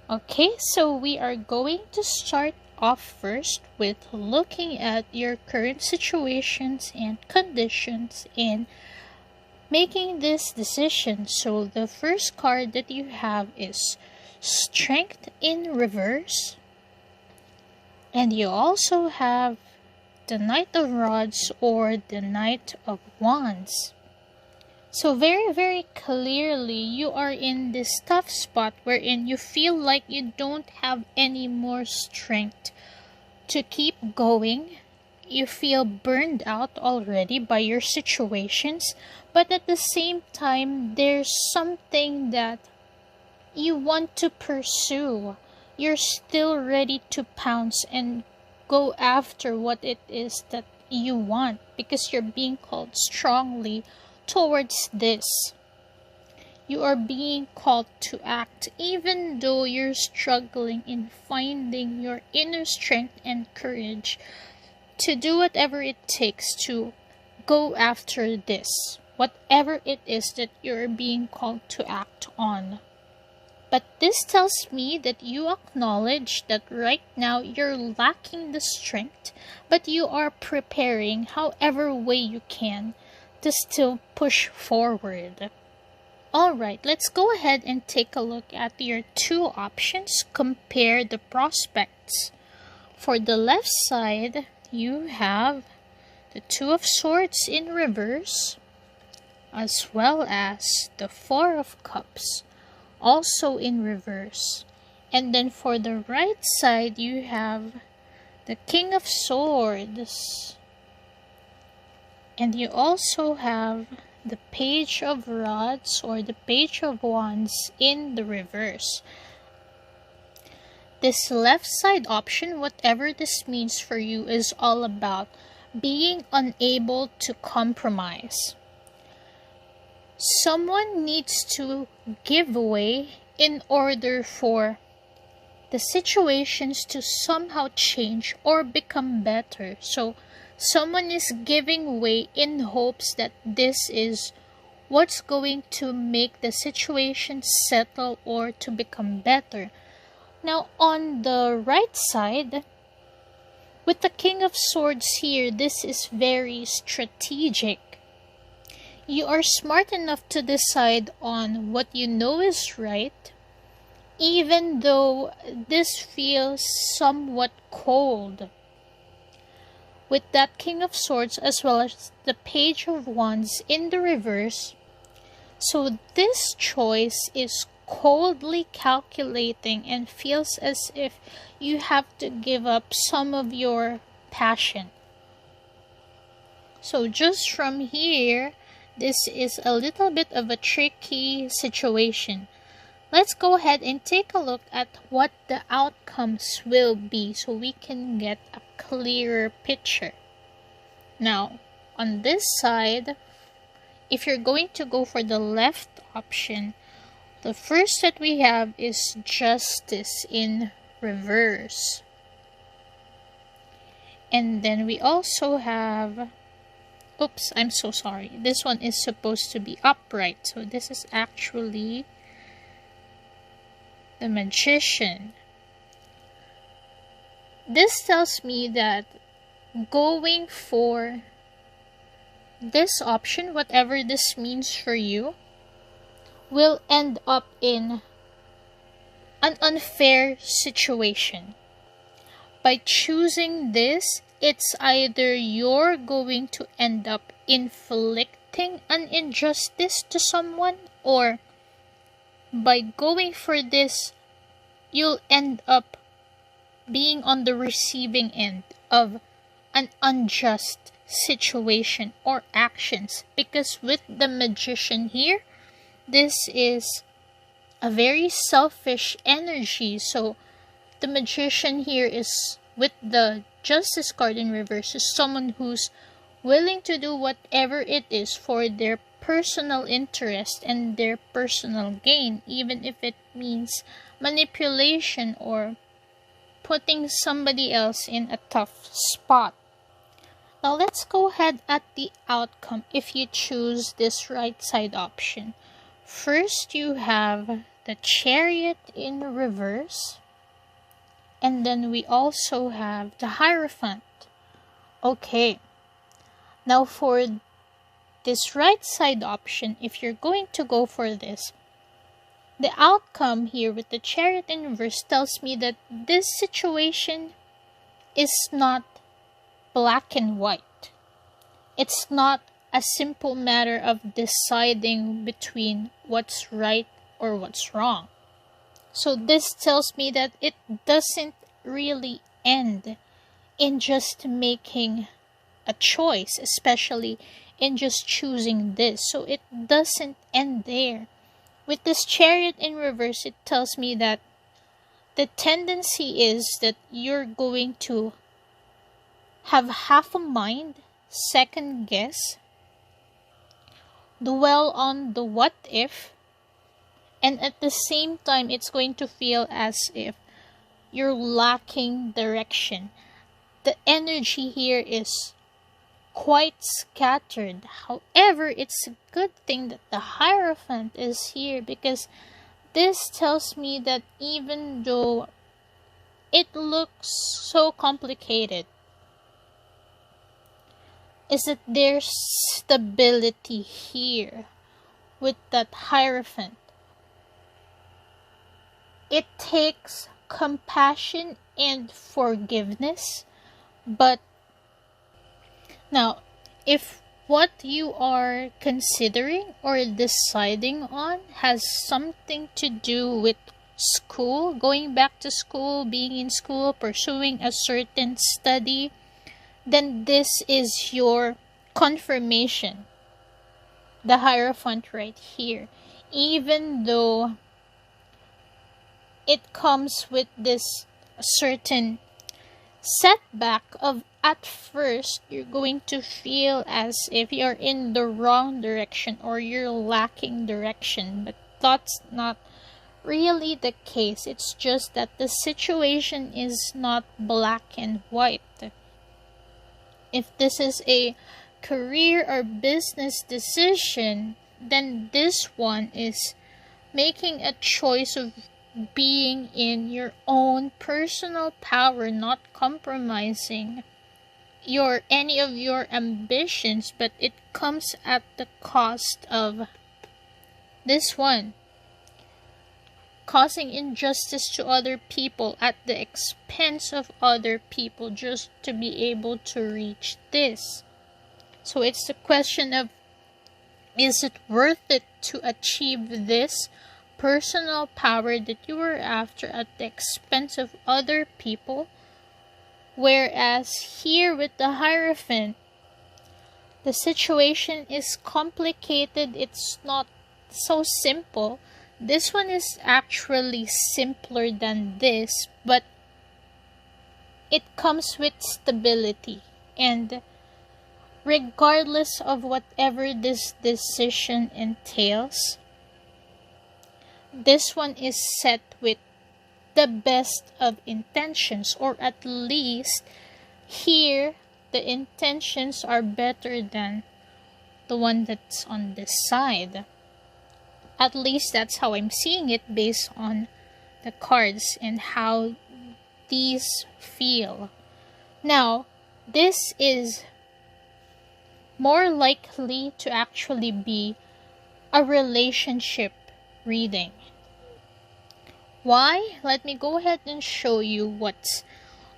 Okay, so we are going to start off first with looking at your current situations and conditions and making this decision. So the first card that you have is Strength in reverse, and you also have the Knight of Rods or the Knight of Wands. So very clearly you are in this tough spot wherein you feel like you don't have any more strength to keep going. You feel burned out already by your situations, but at the same time there's something that you want to pursue. You're still ready to pounce and go after what it is that you want because you're being called strongly towards this. You are being called to act even though you're struggling in finding your inner strength and courage to do whatever it takes to go after this, whatever it is that you're being called to act on. But this tells me that you acknowledge that right now you're lacking the strength, but you are preparing however way you can to still push forward. Alright, let's go ahead and take a look at your two options. Compare the prospects. For the left side, you have the Two of Swords in reverse, as well as the Four of Cups, also in reverse. And then for the right side, you have the King of Swords. And you also have the Page of Rods or the Page of Wands in the reverse. This left side option, whatever this means for you, is all about being unable to compromise. Someone needs to give way in order for the situations to somehow change or become better. So someone is giving way in hopes that this is what's going to make the situation settle or to become better. Now on the right side, with the King of Swords here, this is very strategic. You are smart enough to decide on what you know is right, even though this feels somewhat cold. With that King of Swords as well as the Page of Wands in the reverse, so this choice is coldly calculating and feels as if you have to give up some of your passion. So just from here, this is a little bit of a tricky situation. Let's go ahead and take a look at what the outcomes will be so we can get a clearer picture. Now, on this side, if you're going to go for the left option, the first that we have is Justice in reverse. And then we also have, oops, I'm so sorry. This one is supposed to be upright. So this is actually the Magician. This tells me that going for this option, whatever this means for you, will end up in an unfair situation. By choosing this, it's either you're going to end up inflicting an injustice to someone, or by going for this, you'll end up being on the receiving end of an unjust situation or actions. Because with the Magician here, this is a very selfish energy. So the Magician here is, with the Justice card in reverse, is someone who's willing to do whatever it is for their personal interest and their personal gain, even if it means manipulation or putting somebody else in a tough spot. Now let's go ahead at the outcome if you choose this right side option. First, you have the Chariot in reverse, and then we also have the Hierophant. Okay, now for this right side option, if you're going to go for this, the outcome here with the Chariot in reverse tells me that this situation is not black and white. It's not a simple matter of deciding between what's right or what's wrong. So this tells me that it doesn't really end in just making a choice, especially in just choosing this. So it doesn't end there. With this Chariot in reverse, it tells me that the tendency is that you're going to have half a mind, second guess, dwell on the what if, and at the same time it's going to feel as if you're lacking direction. The energy here is quite scattered. However, it's a good thing that the Hierophant is here, because this tells me that even though it looks so complicated, is that there's stability here. with that Hierophant. It takes compassion and forgiveness, but now, if what you are considering or deciding on has something to do with school, going back to school, being in school, pursuing a certain study, then this is your confirmation. The Hierophant right here. Even though it comes with this certain setback of at first you're going to feel as if you're in the wrong direction or you're lacking direction, but that's not really the case. It's just that the situation is not black and white. If this is a career or business decision, then this one is making a choice of being in your own personal power, not compromising any of your ambitions, but it comes at the cost of this one, causing injustice to other people at the expense of other people just to be able to reach this. So it's the question of, is it worth it to achieve this personal power that you were after at the expense of other people? Whereas here with the Hierophant, the situation is complicated. It's not so simple. This one is actually simpler than this, but it comes with stability. And regardless of whatever this decision entails, this one is set with the best of intentions, or at least here the intentions are better than the one that's on this side. At least that's how I'm seeing it based on the cards and how these feel. Now, this is more likely to actually be a relationship reading. Why? Let me go ahead and show you what's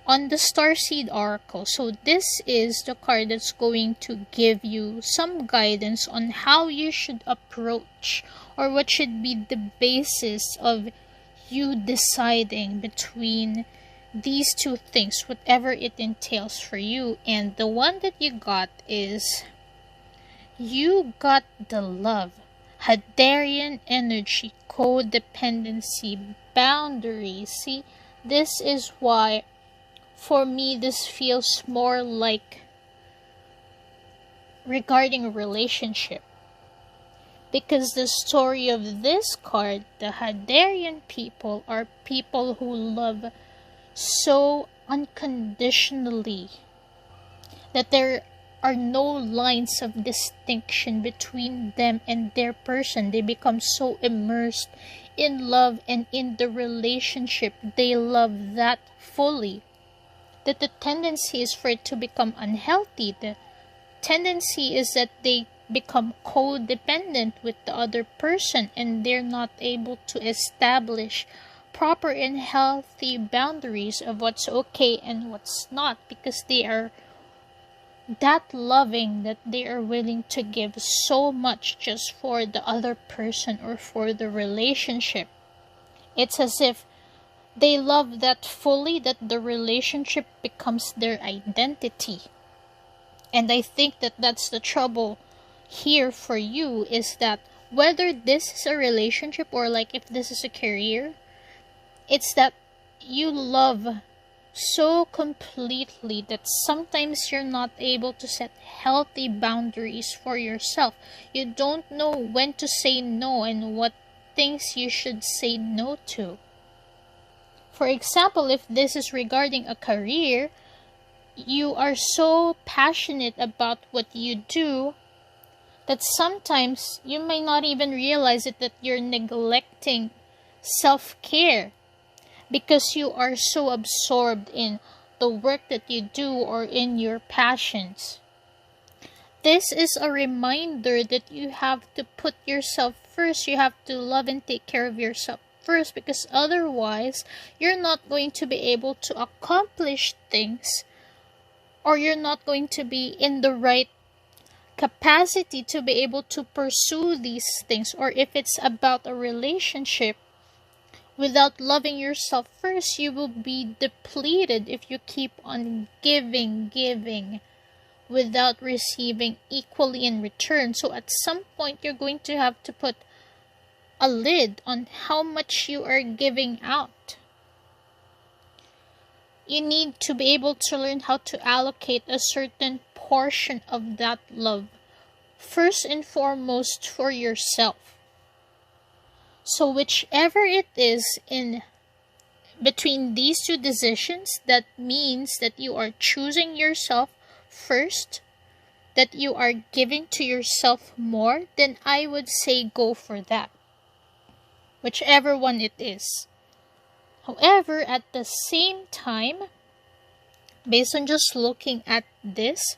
on the Starseed Oracle. So this is the card that's going to give you some guidance on how you should approach, or what should be the basis of you deciding between these two things, whatever it entails for you. And the one that you got is, you got the love, Hadarian energy, codependency, boundaries. See, this is why for me this feels more like regarding a relationship, because the story of this card, the Hadarian people, are people who love so unconditionally that there are no lines of distinction between them and their person. They become so immersed in love and in the relationship. They love that fully that the tendency is for it to become unhealthy. The tendency is that they become codependent with the other person, and they're not able to establish proper and healthy boundaries of what's okay and what's not, because they are that loving that they are willing to give so much just for the other person or for the relationship. It's as if they love that fully that the relationship becomes their identity. And I think that that's the trouble here for you, is that whether this is a relationship or like if this is a career, it's that you love so completely that sometimes you're not able to set healthy boundaries for yourself. You don't know when to say no and what things you should say no to. For example, if this is regarding a career, you are so passionate about what you do that sometimes you may not even realize it, that you're neglecting self-care because you are so absorbed in the work that you do or in your passions. this is a reminder that you have to put yourself first. You have to love and take care of yourself first, because otherwise you're not going to be able to accomplish things, or you're not going to be in the right capacity to be able to pursue these things. Or if it's about a relationship, without loving yourself first, you will be depleted if you keep on giving without receiving equally in return. So at some point, you're going to have to put a lid on how much you are giving out. You need to be able to learn how to allocate a certain portion of that love, first and foremost for yourself. So whichever it is in between these two decisions, that means that you are choosing yourself first, that you are giving to yourself more, then I would say go for that. Whichever one it is. However, at the same time, based on just looking at this,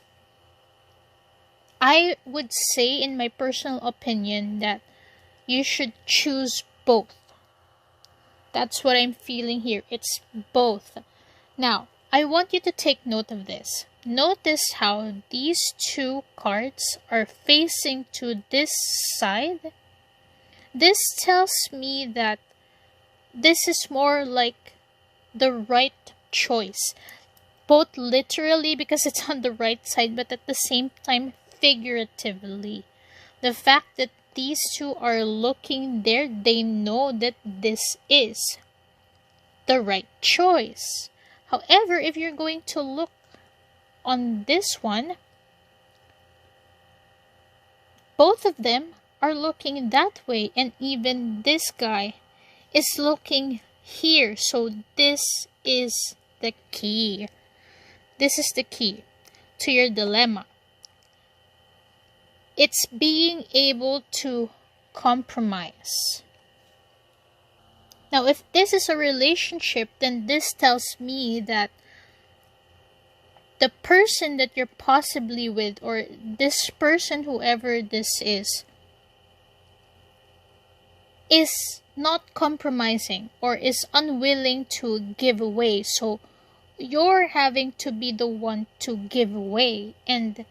I would say, in my personal opinion, that you should choose both. That's what I'm feeling here. It's both. Now, I want you to take note of this. Notice how these two cards are facing to this side. This tells me that this is more like the right choice. Both literally because it's on the right side, but at the same time figuratively. The fact that these two are looking there, they know that this is the right choice. However, if you're going to look on this one, both of them are looking that way, and even this guy is looking here. So this is the key. This is the key to your dilemma. It's being able to compromise. Now, if this is a relationship, then this tells me that the person that you're possibly with, or this person, whoever this is not compromising or is unwilling to give away. So you're having to be the one to give away, and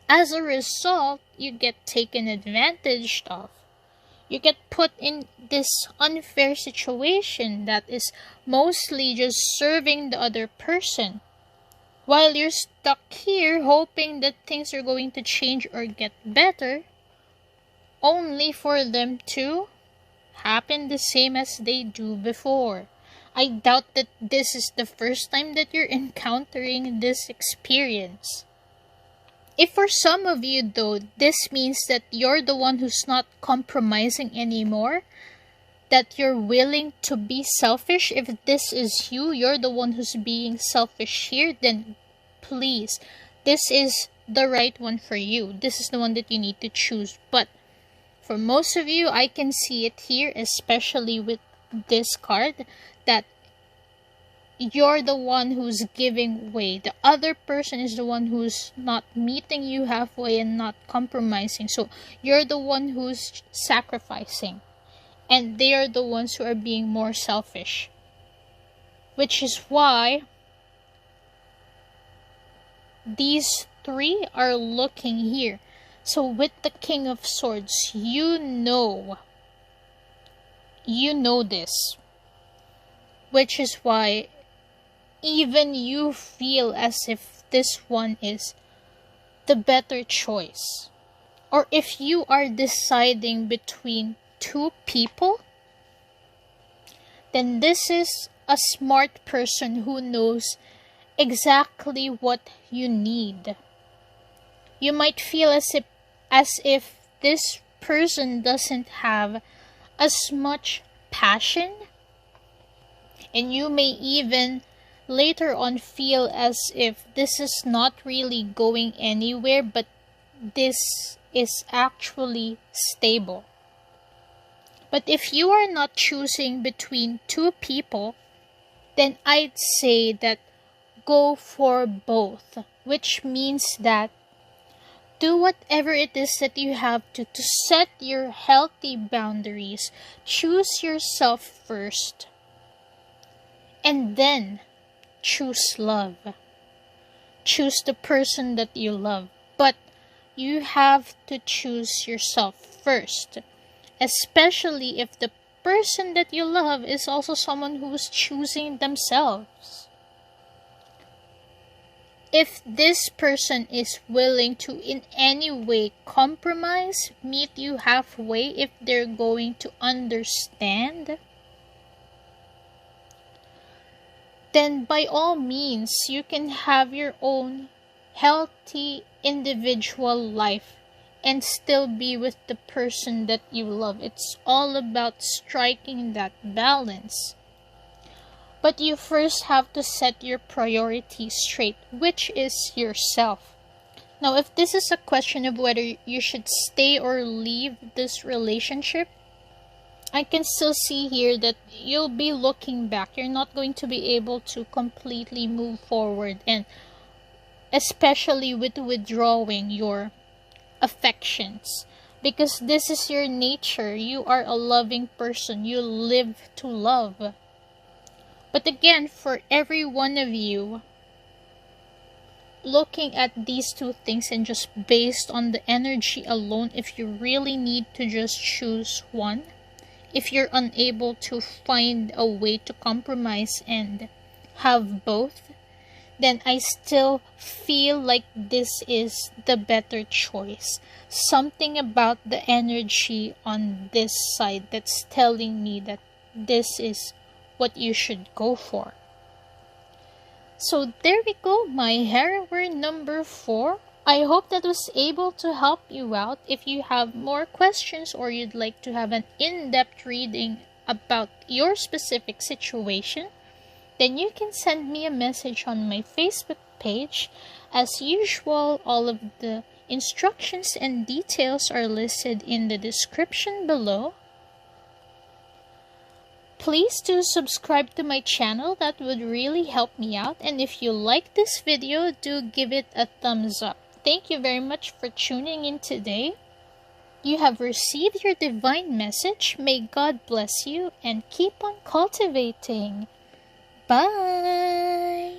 as a result, you get taken advantage of. You get put in this unfair situation that is mostly just serving the other person, while you're stuck here hoping that things are going to change or get better, only for them to happen the same as they do before. I doubt that this is the first time that you're encountering this experience. If for some of you, though, this means that you're the one who's not compromising anymore, that you're willing to be selfish, if this is you, you're the one who's being selfish here, then please, this is the right one for you. This is the one that you need to choose. But for most of you, I can see it here, especially with this card, that you're the one who's giving way. The other person is the one who's not meeting you halfway and not compromising. So you're the one who's sacrificing, and they are the ones who are being more selfish. Which is why these three are looking here. So with the King of Swords, you know this. Which is why even you feel as if this one is the better choice. Or if you are deciding between two people, then this is a smart person who knows exactly what you need. You might feel as if this person doesn't have as much passion, and you may even later on feel as if this is not really going anywhere, but this is actually stable. But if you are not choosing between two people, then I'd say that go for both, which means that Do whatever it is that you have to set your healthy boundaries. Choose yourself first. And then choose love. Choose the person that you love. But you have to choose yourself first. Especially if the person that you love is also someone who is choosing themselves. If this person is willing to in any way compromise, meet you halfway, if they're going to understand, then by all means, you can have your own healthy individual life and still be with the person that you love. It's all about striking that balance. But you first have to set your priorities straight, which is yourself. Now, if this is a question of whether you should stay or leave this relationship, I can still see here that you'll be looking back. You're not going to be able to completely move forward, and especially with withdrawing your affections, because this is your nature. You are a loving person. You live to love. But again, for every one of you, looking at these two things and just based on the energy alone, if you really need to just choose one, if you're unable to find a way to compromise and have both, then I still feel like this is the better choice. Something about the energy on this side that's telling me that this is what you should go for. So there we go, my Harrower number 4. I hope that was able to help you out. If you have more questions or you'd like to have an in-depth reading about your specific situation, then you can send me a message on my Facebook page. As usual, all of the instructions and details are listed in the description below. Please do subscribe to my channel. That would really help me out. And if you like this video, do give it a thumbs up. Thank you very much for tuning in today. You have received your divine message. May God bless you and keep on cultivating. Bye!